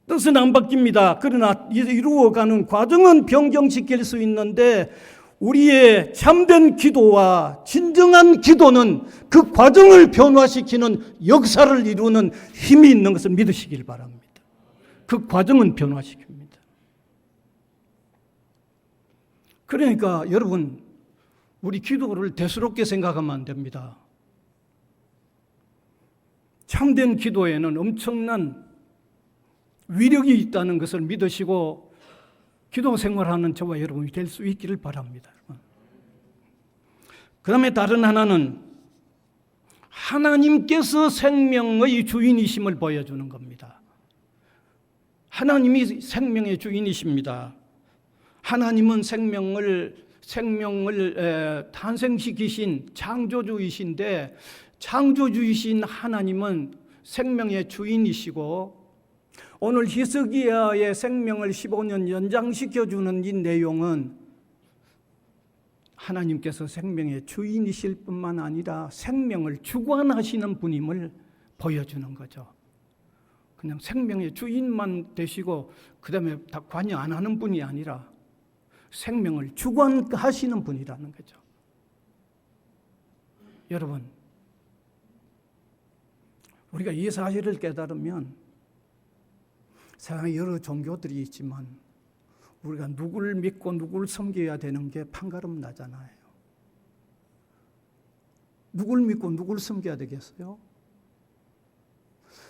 뜻은 안 바뀝니다. 그러나 이루어가는 과정은 변경시킬 수 있는데 우리의 참된 기도와 진정한 기도는 그 과정을 변화시키는 역사를 이루는 힘이 있는 것을 믿으시길 바랍니다. 그 과정은 변화시킵니다. 그러니까 여러분, 우리 기도를 대수롭게 생각하면 안 됩니다. 참된 기도에는 엄청난 위력이 있다는 것을 믿으시고 기도 생활하는 저와 여러분이 될 수 있기를 바랍니다. 그 다음에 다른 하나는 하나님께서 생명의 주인이심을 보여주는 겁니다. 하나님이 생명의 주인이십니다. 하나님은 생명을 탄생시키신 창조주이신데, 창조주이신 하나님은 생명의 주인이시고, 오늘 히스기야의 생명을 15년 연장시켜주는 이 내용은 하나님께서 생명의 주인이실 뿐만 아니라 생명을 주관하시는 분임을 보여주는 거죠. 그냥 생명의 주인만 되시고 그 다음에 다 관여 안 하는 분이 아니라 생명을 주관하시는 분이라는 거죠. 여러분, 우리가 이 사실을 깨달으면 세상에 여러 종교들이 있지만 우리가 누구를 믿고 누구를 섬겨야 되는 게 판가름 나잖아요. 누구를 믿고 누구를 섬겨야 되겠어요?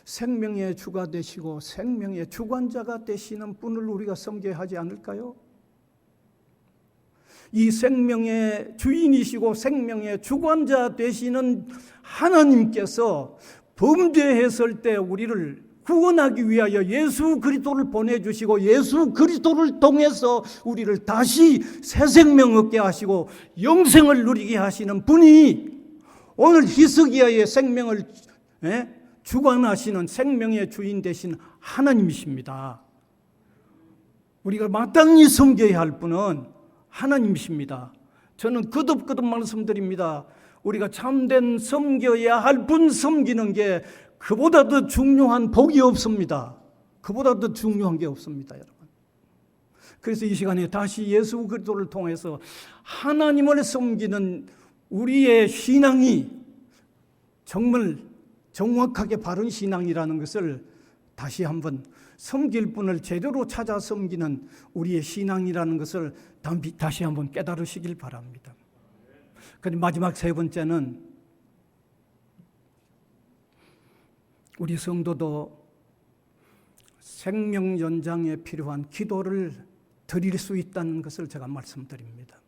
생명의 주가 되시고 생명의 주관자가 되시는 분을 우리가 섬겨야 하지 않을까요? 이 생명의 주인이시고 생명의 주관자 되시는 하나님께서 범죄했을 때 우리를 구원하기 위하여 예수 그리스도를 보내주시고 예수 그리스도를 통해서 우리를 다시 새 생명 얻게 하시고 영생을 누리게 하시는 분이 오늘 히스기야의 생명을 주관하시는 생명의 주인 되신 하나님이십니다. 우리가 마땅히 섬겨야 할 분은 하나님이십니다. 저는 거듭 말씀드립니다. 우리가 참된 섬겨야 할 분 섬기는 게 그보다 더 중요한 복이 없습니다. 그보다 더 중요한 게 없습니다, 여러분. 그래서 이 시간에 다시 예수 그리스도를 통해서 하나님을 섬기는 우리의 신앙이 정말 정확하게 바른 신앙이라는 것을 다시 한번 섬길 분을 제대로 찾아 섬기는 우리의 신앙이라는 것을 다시 한번 깨달으시길 바랍니다. 그런데 마지막 세 번째는 우리 성도도 생명 연장에 필요한 기도를 드릴 수 있다는 것을 제가 말씀드립니다.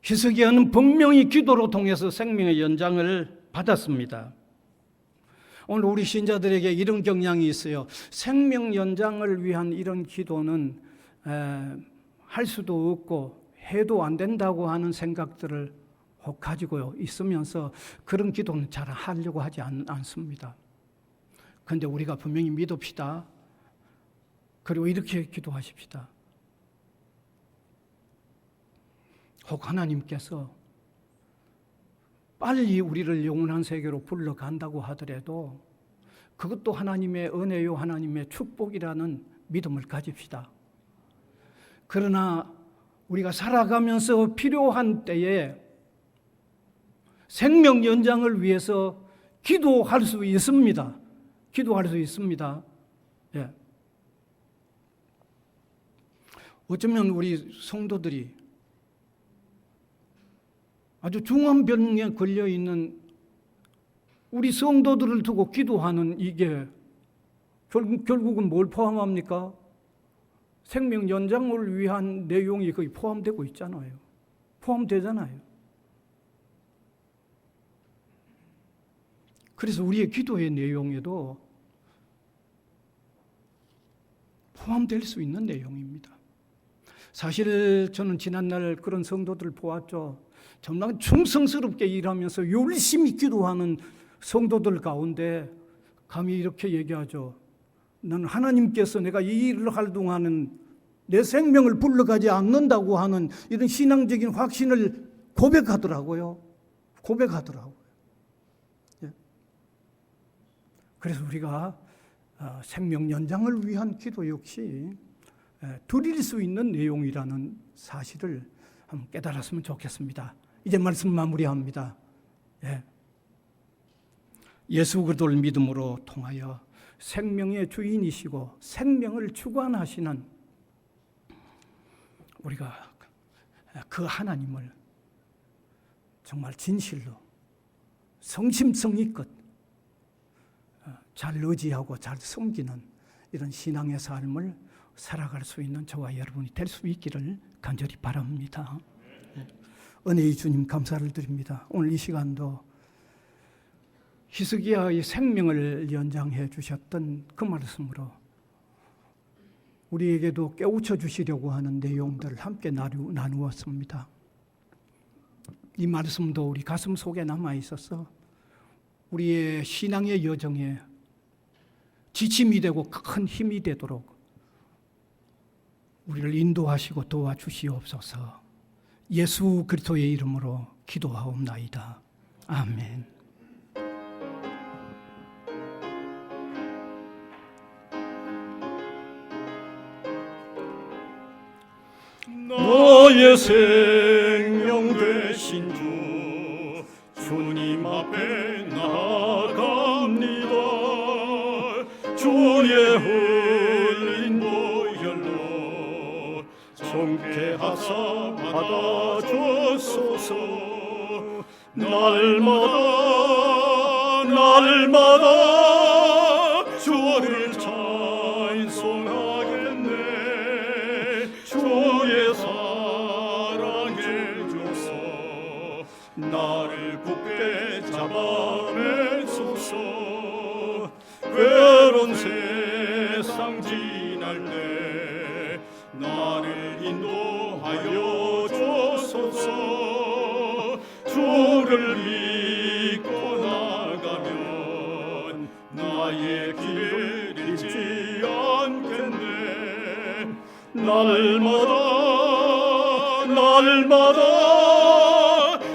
히스기야는 분명히 기도로 통해서 생명의 연장을 받았습니다. 오늘 우리 신자들에게 이런 경향이 있어요. 생명 연장을 위한 이런 기도는 할 수도 없고 해도 안 된다고 하는 생각들을 가지고 있으면서 그런 기도는 잘 하려고 하지 않습니다. 그런데 우리가 분명히 믿읍시다. 그리고 이렇게 기도하십시다. 혹 하나님께서 빨리 우리를 영원한 세계로 불러간다고 하더라도 그것도 하나님의 은혜요 하나님의 축복이라는 믿음을 가집시다. 그러나 우리가 살아가면서 필요한 때에 생명 연장을 위해서 기도할 수 있습니다. 기도할 수 있습니다. 예. 어쩌면 우리 성도들이 아주 중한 병에 걸려 있는 우리 성도들을 두고 기도하는 이게 결국은 뭘 포함합니까? 생명 연장을 위한 내용이 거의 포함되고 있잖아요. 포함되잖아요. 그래서 우리의 기도의 내용에도 포함될 수 있는 내용입니다. 사실 저는 지난날 그런 성도들을 보았죠. 정말 충성스럽게 일하면서 열심히 기도하는 성도들 가운데 감히 이렇게 얘기하죠. 나는 하나님께서 내가 이 일을 할 동안은 내 생명을 불러가지 않는다고 하는 이런 신앙적인 확신을 고백하더라고요. 그래서 우리가 생명 연장을 위한 기도 역시 드릴 수 있는 내용이라는 사실을 한번 깨달았으면 좋겠습니다. 이제 말씀 마무리합니다. 예수 그리스도를 믿음으로 통하여 생명의 주인이시고 생명을 주관하시는 우리가 그 하나님을 정말 진실로 성심성의껏 잘 의지하고 잘 섬기는 이런 신앙의 삶을 살아갈 수 있는 저와 여러분이 될 수 있기를 간절히 바랍니다. 은혜의 주님 감사를 드립니다. 오늘 이 시간도 히스기야의 생명을 연장해 주셨던 그 말씀으로 우리에게도 깨우쳐 주시려고 하는 내용들을 함께 나누었습니다. 이 말씀도 우리 가슴 속에 남아 있어서 우리의 신앙의 여정에 지침이 되고 큰 힘이 되도록 우리를 인도하시고 도와주시옵소서. 예수 그리스도의 이름으로 기도하옵나이다. 아멘. 나의 생명 되신 주 주님 앞에 나아갑니다. 주의 흘린 보혈로 정케하사 받아주소서. 날마다 주를 찬송하겠네. 주의 사랑해 주소. 나를 굳게 잡아내소서. 외로운 세상 지날 때 나를 인도하여 주소서. 주를 믿고 나가면 나의 길을 잃지 않겠네. 날마다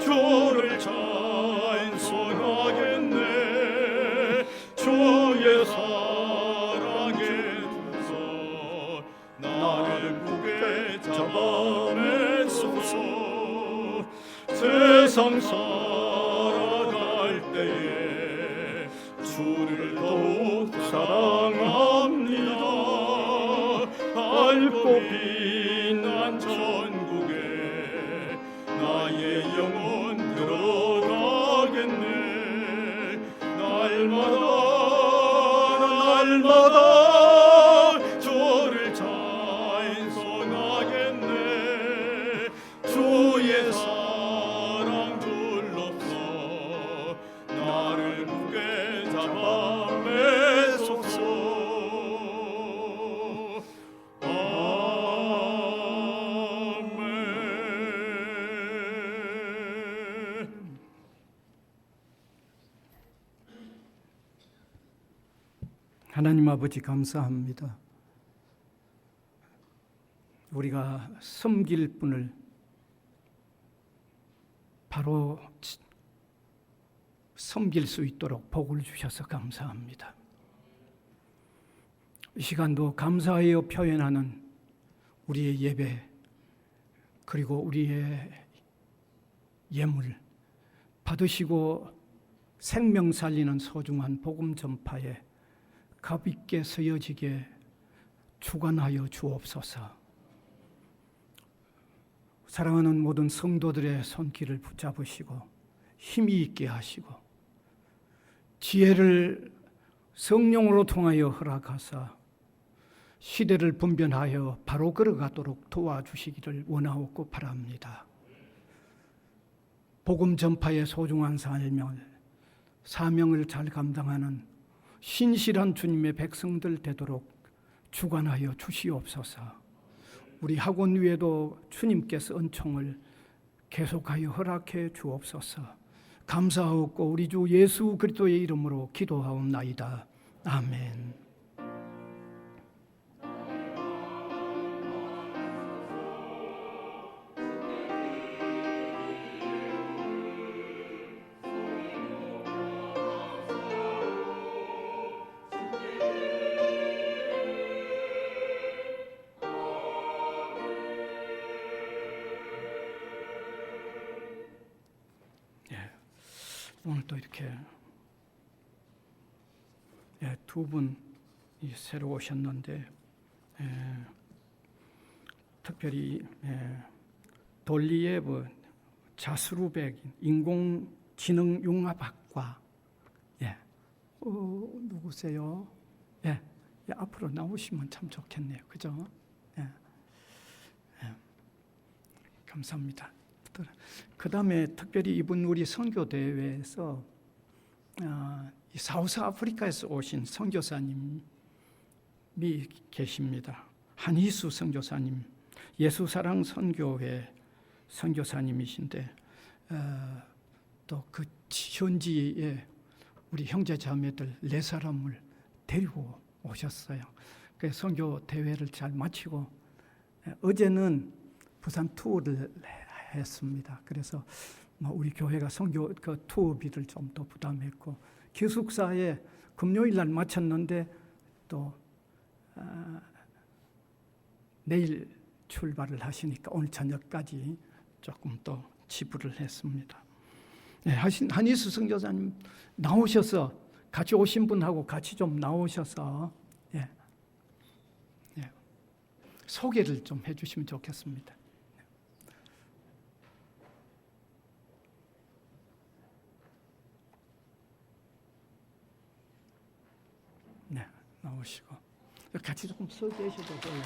주를 찬송하겠네. 주의 사랑에 두서 나를 굳게 잡아내소서. 세상 살아갈 때에 주를 더욱 사랑합니다. 밝고 빛난 천국에 나의 영혼 들어가겠네. 날마다 주를 찬송하겠네. 주의 사랑 둘러서 나를 굳게 잡아내소서. 하나님 아버지 감사합니다. 우리가 섬길 분을 바로 섬길 수 있도록 복을 주셔서 감사합니다. 이 시간도 감사하여 표현하는 우리의 예배 그리고 우리의 예물 받으시고 생명 살리는 소중한 복음 전파에 값있게 쓰여지게 주관하여 주옵소서. 사랑하는 모든 성도들의 손길을 붙잡으시고 힘이 있게 하시고 지혜를 성령으로 통하여 허락하사 시대를 분변하여 바로 걸어가도록 도와주시기를 원하옵고 바랍니다. 복음 전파의 소중한 사명을 잘 감당하는 신실한 주님의 백성들 되도록 주관하여 주시옵소서. 우리 학원 위에도 주님께서 은총을 계속하여 허락해 주옵소서. 감사하옵고 우리 주 예수 그리스도의 이름으로 기도하옵나이다. 아멘. 오늘 또 이렇게 두 분이 새로 오셨는데 특별히 돌리예브 자수루백 인공지능융합학과 누구세요? 앞으로 나오시면 참 좋겠네요. 그죠? 감사합니다. 그 다음에 특별히 이번 우리 선교 대회에서 이 사우스 아프리카에서 오신 선교사님이 계십니다. 한희수 선교사님, 예수사랑 선교회 선교사님이신데 또 그 현지에 우리 형제 자매들 4사람을 데리고 오셨어요. 그 선교 대회를 잘 마치고 어제는 부산 투어를 했습니다. 그래서 우리 교회가 선교 그 투어비를 좀 더 부담했고 기숙사에 금요일 날 마쳤는데 또 내일 출발을 하시니까 오늘 저녁까지 조금 또 지불을 했습니다. 네, 한희수 선교사님 나오셔서 같이 오신 분하고 같이 좀 나오셔서 소개를 좀 해주시면 좋겠습니다. 네, 나오시고 같이 조금 서 계셔도 돼요.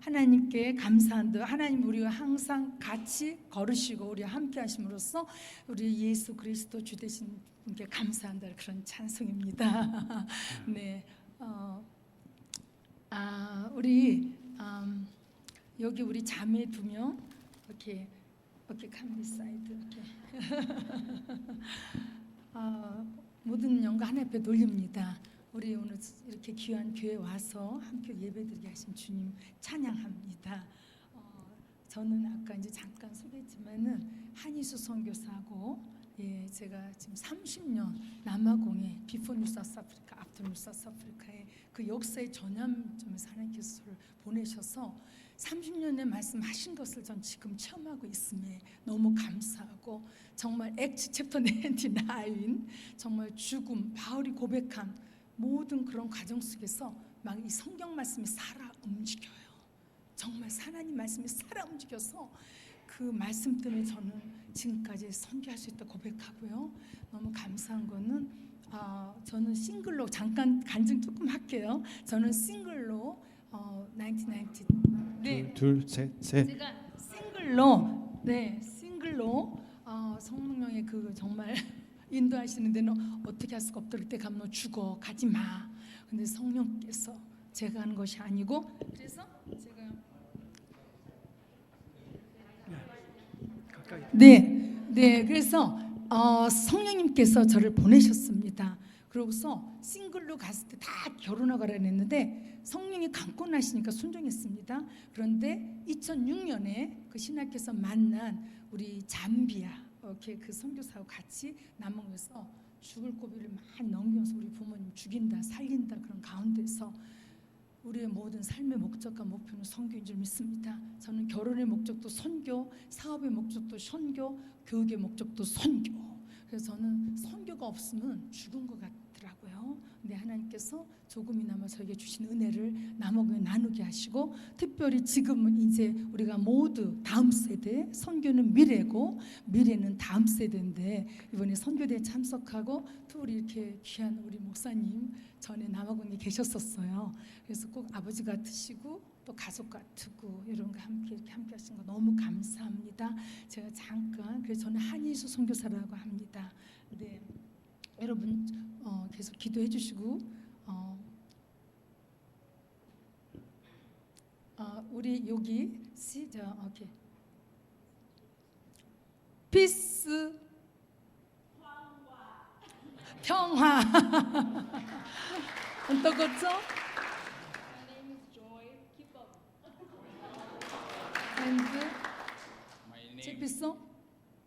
하나님께 감사한데 하나님 우리와 항상 같이 걸으시고 우리와 함께 하심으로써 우리 예수 그리스도 주 되신 분께 감사한다 그런 찬송입니다. 네, 우리 여기 우리 자매 2명 이렇게 카메라 사이드 이렇게 모든 영광 하나님 앞에 돌립니다. 우리 오늘 이렇게 귀한 교회 와서 함께 예배드리게 하신 주님 찬양합니다. 저는 아까 이제 잠깐 소개했지만은 한희수 선교사고, 제가 지금 30년 남아공에 비포 뉴 사우스 아프리카, 앞터 뉴 사우스 아프리카의 그 역사의 전환점에서 하나님께서 저를 보내셔서 30년의 말씀하신 것을 전 지금 체험하고 있음에 너무 감사하고 정말 액트 챕터 99 정말 죽음, 바울이 고백한 모든 그런 과정 속에서 막 이 성경 말씀이 살아 움직여요. 정말 하나님 말씀이 살아 움직여서 그 말씀 때문에 저는 지금까지 선교할 수 있다 고백하고요. 너무 감사한 거는 저는 싱글로 잠깐 간증 조금 할게요. 저는 싱글로 1990 둘, 셋. 제가 싱글로 성령의 그 정말 인도하시는 데는 어떻게 할 수가 없다. 그때 가면 너 죽어, 가지 마. 근데 성령께서 제가 하는 것이 아니고, 그래서 제가 그래서 성령님께서 저를 보내셨습니다. 그러고서 싱글로 갔을 때 다 결혼하고 그랬는데 성령이 감고 나시니까 순종했습니다. 그런데 2006년에 그 신학교에서 만난 우리 잠비아 이렇게 그 선교사하고 같이 남아공에서 죽을 고비를 많이 넘기면서 우리 부모님 죽인다 살린다 그런 가운데서 우리의 모든 삶의 목적과 목표는 선교인 줄 믿습니다. 저는 결혼의 목적도 선교, 사업의 목적도 선교, 교육의 목적도 선교. 그래서 저는 선교가 없으면 죽은 것 같더라고요. 근데 하나님께서 조금이나마 저에게 주신 은혜를 남아공에 나누게 하시고, 특별히 지금은 이제 우리가 모두 다음 세대, 선교는 미래고 미래는 다음 세대인데 이번에 선교대에 참석하고 또 우리 이렇게 귀한 우리 목사님 전에 남아공에 계셨었어요. 그래서 꼭 아버지 같으시고 또 가족 같고 이런 거 함께 이렇게 함께 하신 거 너무 감사합니다. 제가 잠깐 그래서 저는 한희수 선교사라고 합니다. 네, 여러분 계속 기도해 주시고 우리 여기 시작 오케이 피스 평화 어떠겠죠? And 제피소?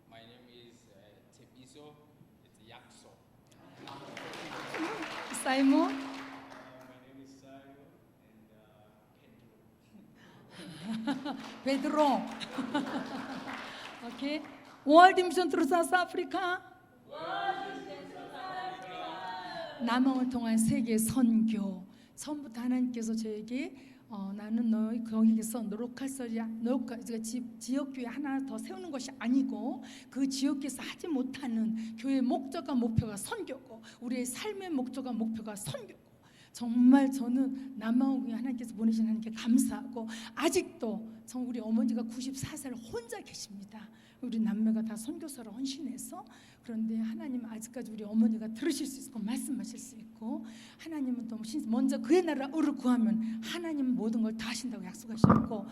My name is Tepiso. It's Yakso. 사이몬? My name is Sayo, and 베드로. 오케이. 월드 미션 트루 사우스 아프리카. 남왕을 통한 세계 선교. 처음부터 하나님께서 저에게 나는 너희 거기에서 지역교회 하나 더 세우는 것이 아니고 그 지역에서 하지 못하는 교회의 목적과 목표가 선교고 우리의 삶의 목적과 목표가 선교고 정말 저는 남아오기 하나님께서 보내신 하나님께 감사하고 아직도 우리 어머니가 94살 혼자 계십니다. 우리 남매가 다 선교사로 헌신해서 그런데 하나님 아직까지 우리 어머니가 들으실 수 있고 말씀하실 수 있고 하나님은 또 먼저 그의 나라 의를 구하면 하나님은 모든 걸 다 하신다고 약속하셨고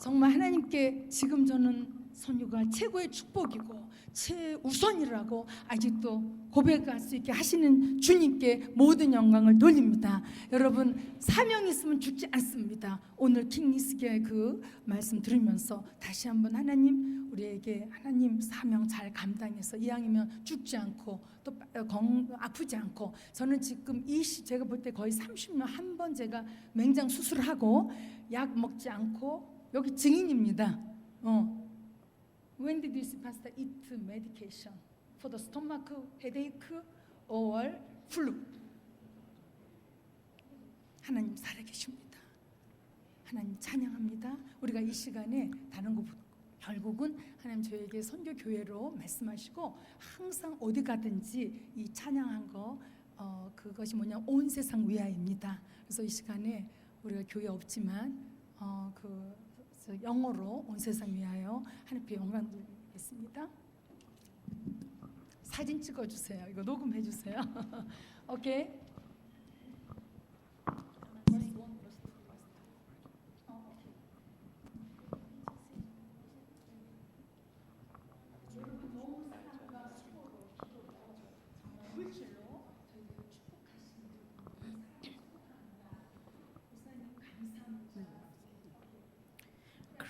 정말 하나님께 지금 저는 선교가 최고의 축복이고 최우선이라고 아직도 고백할 수 있게 하시는 주님께 모든 영광을 돌립니다. 여러분 사명이 있으면 죽지 않습니다. 오늘 킹리스의 그 말씀 들으면서 다시 한번 하나님 우리에게 하나님 사명 잘 감당해서 이왕이면 죽지 않고 또 아프지 않고 저는 지금 제가 볼 때 거의 30년 한 번 제가 맹장 수술을 하고 약 먹지 않고 여기 증인입니다. When did you pastor eat medication for the stomach headache or flu? 하나님 살아계십니다. 하나님 찬양합니다. 우리가 이 시간에 다른 거 결국은 하나님 저에게 선교 교회로 말씀하시고 항상 어디 가든지 이 찬양한 거 그것이 뭐냐 온 세상 위하여입니다. 그래서 이 시간에 우리가 교회 없지만 영어로 온 세상 위하여 하나님께 영광 드리겠습니다. 사진 찍어주세요. 이거 녹음해주세요. 오케이.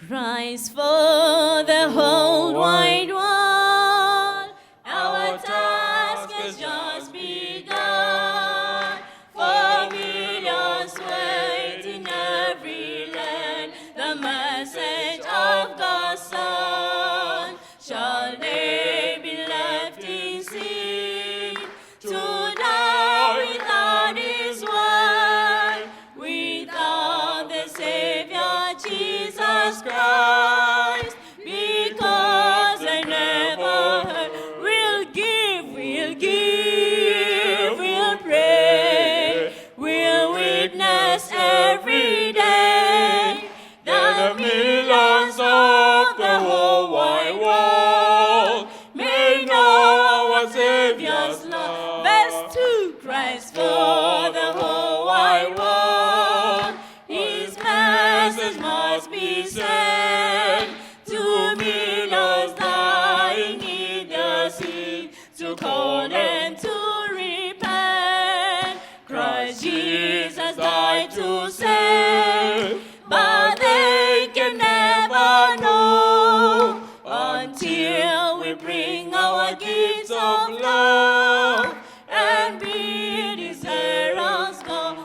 Christ for the whole wide world, our task has just begun. For millions wait in every land, the message of God's Son. Shall they be left in sin to die without His word, without the Savior Jesus Christ? Because I never heard, we'll give, we'll pray, we'll witness every day that the millions of the whole wide world may know our Savior's love. Verse 2, Christ for the whole wide world, His message must be sent to millions dying in the sea, to call them to repent. Christ Jesus died to save, but they can never know until we bring our gifts of love and bid His heralds go.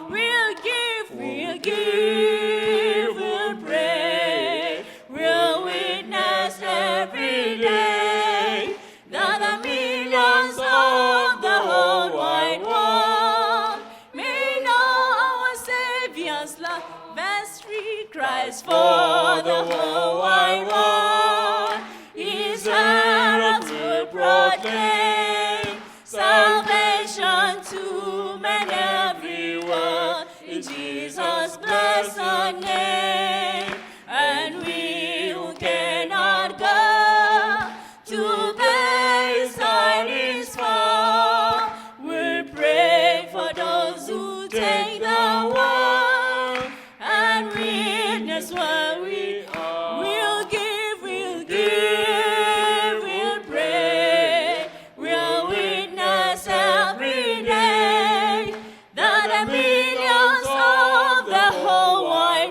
We'll pray, we'll witness every day that the millions of the whole wide world may know our Savior's love. Verse 3, Christ for the whole wide world, His heralds will proclaim salvation to men everywhere in Jesus' blessed name. And we who cannot go to the side is far, will pray for those who take the word and witness what we are. We'll pray, we'll witness every day that the millions of the whole wide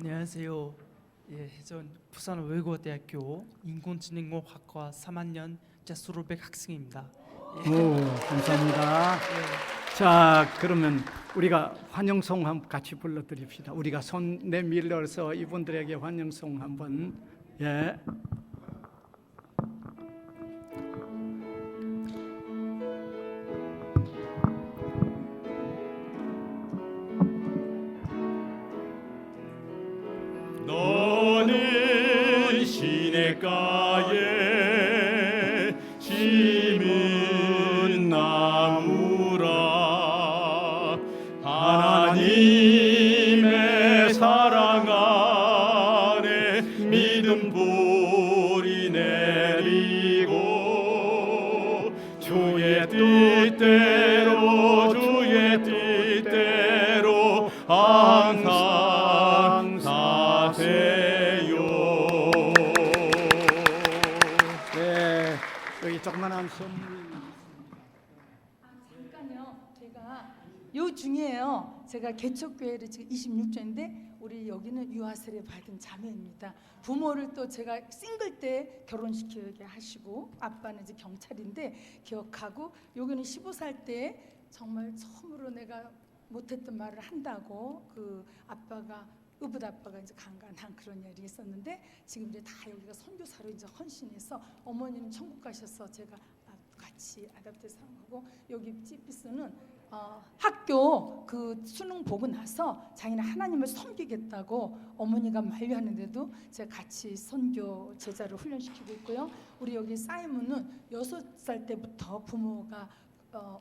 안녕하세요. 예, 전 부산 외국어대학교 인공지능공학과 3학년 자수로백 학생입니다. 오, 감사합니다. 예, 자, 그러면 우리가 환영송 한번 같이 불러드립시다. 우리가 손 내밀어서 이분들에게 환영송 한번. 예. 너는 시냇가에 심은 나무라 하나님의 사랑 안에 믿음 뿌리 내리고 주의 뜻대로 항상 사세요. 네, 여기 조그만한 선물. 잠깐요. 제가 요 중에요. 제가 개척교회를 지금 26조인데 우리 여기는 유아세례 받은 자매입니다. 부모를 또 제가 싱글 때 결혼시키게 하시고 아빠는 이제 경찰인데 기억하고 여기는 15살 때 정말 처음으로 내가 못했던 말을 한다고 그 아빠가 의붓 아빠가 이제 강간한 그런 일이 있었는데 지금 이제 다 여기가 선교사로 이제 헌신해서 어머니는 천국 가셔서 제가 같이 아답돼서 하고 여기 찌피스는 학교 그 수능 보고 나서 자기는 하나님을 섬기겠다고 어머니가 만류하는데도 제가 같이 선교 제자를 훈련시키고 있고요. 우리 여기 사이먼은 6살 때부터 부모가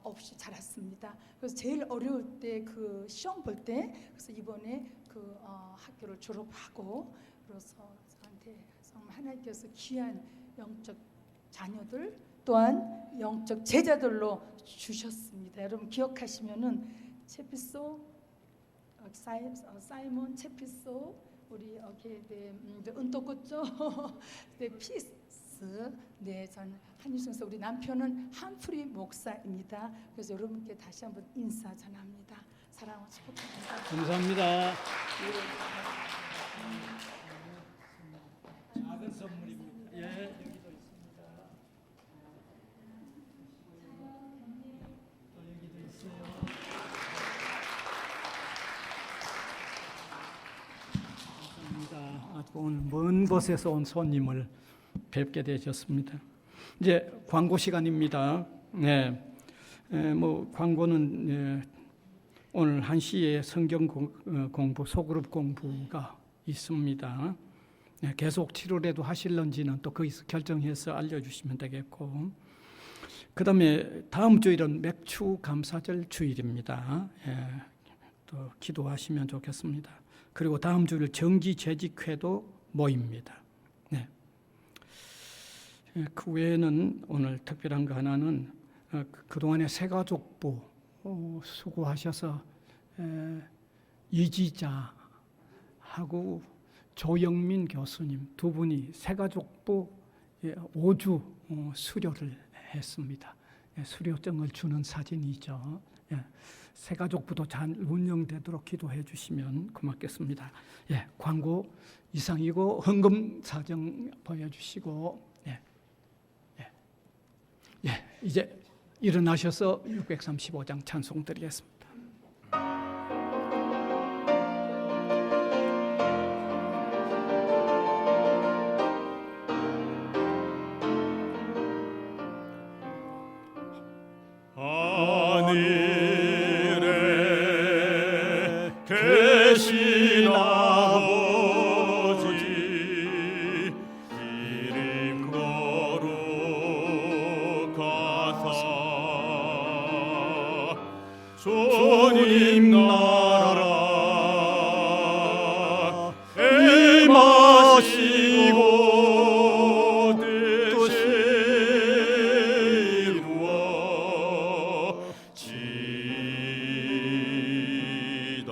없이 자랐습니다. 그래서 제일 어려울 때 그 시험 볼 때 그래서 이번에 그 학교를 졸업하고 그래서 저한테 정말 하나님께서 귀한 영적 자녀들 또한 영적 제자들로 주셨습니다. 여러분 기억하시면은 체피소 사이먼 체피소 우리 은토코죠 네 피스 네 저는 한유승서 우리 남편은 한프리 목사입니다. 그래서 여러분께 다시 한번 인사 전합니다. 사랑하고 축복합니다. 감사합니다. 작은 선물입니다. 예, 여기도 있습니다. 또 여기도 있어요. 감사합니다. 아주 오늘 먼 곳에서 온 손님을 뵙게 되셨습니다. 이제 광고 시간입니다. 네, 뭐 광고는 오늘 1시에 성경 공부 소그룹 공부가 있습니다. 네, 계속 7월에도 하실런지는 또 거기서 결정해서 알려주시면 되겠고, 그 다음에 다음 주일은 맥주 감사절 주일입니다. 또 기도하시면 좋겠습니다. 그리고 다음 주일 정기 재직회도 모입니다. 네. 그 외에는 오늘 특별한 거 하나는 그동안에 새가족부 수고하셔서 이지자하고 조영민 교수님 두 분이 새가족부 5주 수료를 했습니다. 수료증을 주는 사진이죠. 새가족부도 잘 운영되도록 기도해 주시면 고맙겠습니다. 광고 이상이고 헌금 사정 보여주시고 이제 일어나셔서 635장 찬송 드리겠습니다. 하늘에 계신 아버지 이름 거룩하사 주님 나라 임하시고 뜻이 이루어지다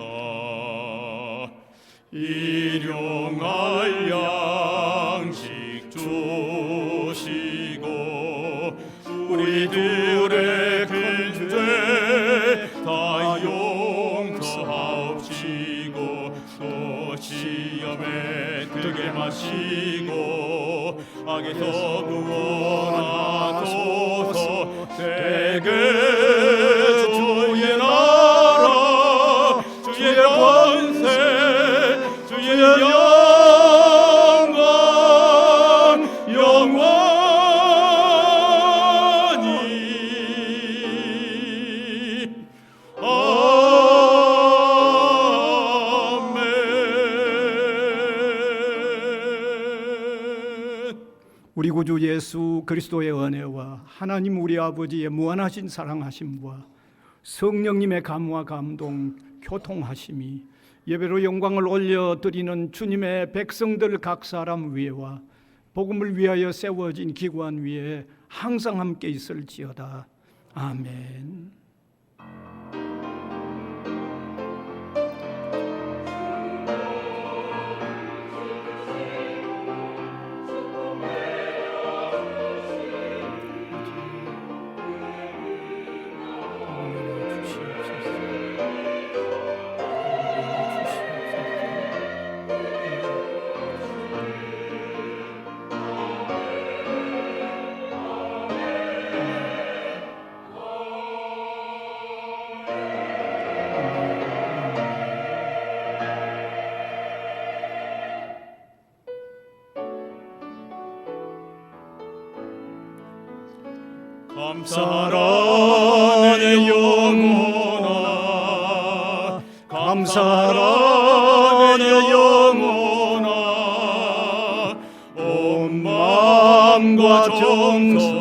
일용할 양식 주시고 우리들의 근죄 다 용서하옵시고 또 지어 하시고 악에서 구원하소서. 대개 주의 나라 주의 권세 주의 영광 영원히 아멘. 우리 구주 예수 그리스도의 은혜와 하나님 우리 아버지의 무한하신 사랑하심과 성령님의 감화 감동 교통하심이 예배로 영광을 올려드리는 주님의 백성들 각 사람 위에와 복음을 위하여 세워진 기관 위에 항상 함께 있을지어다. 아멘. 감사라 내 영혼아 감사라 내 영혼아 온 마음과 정성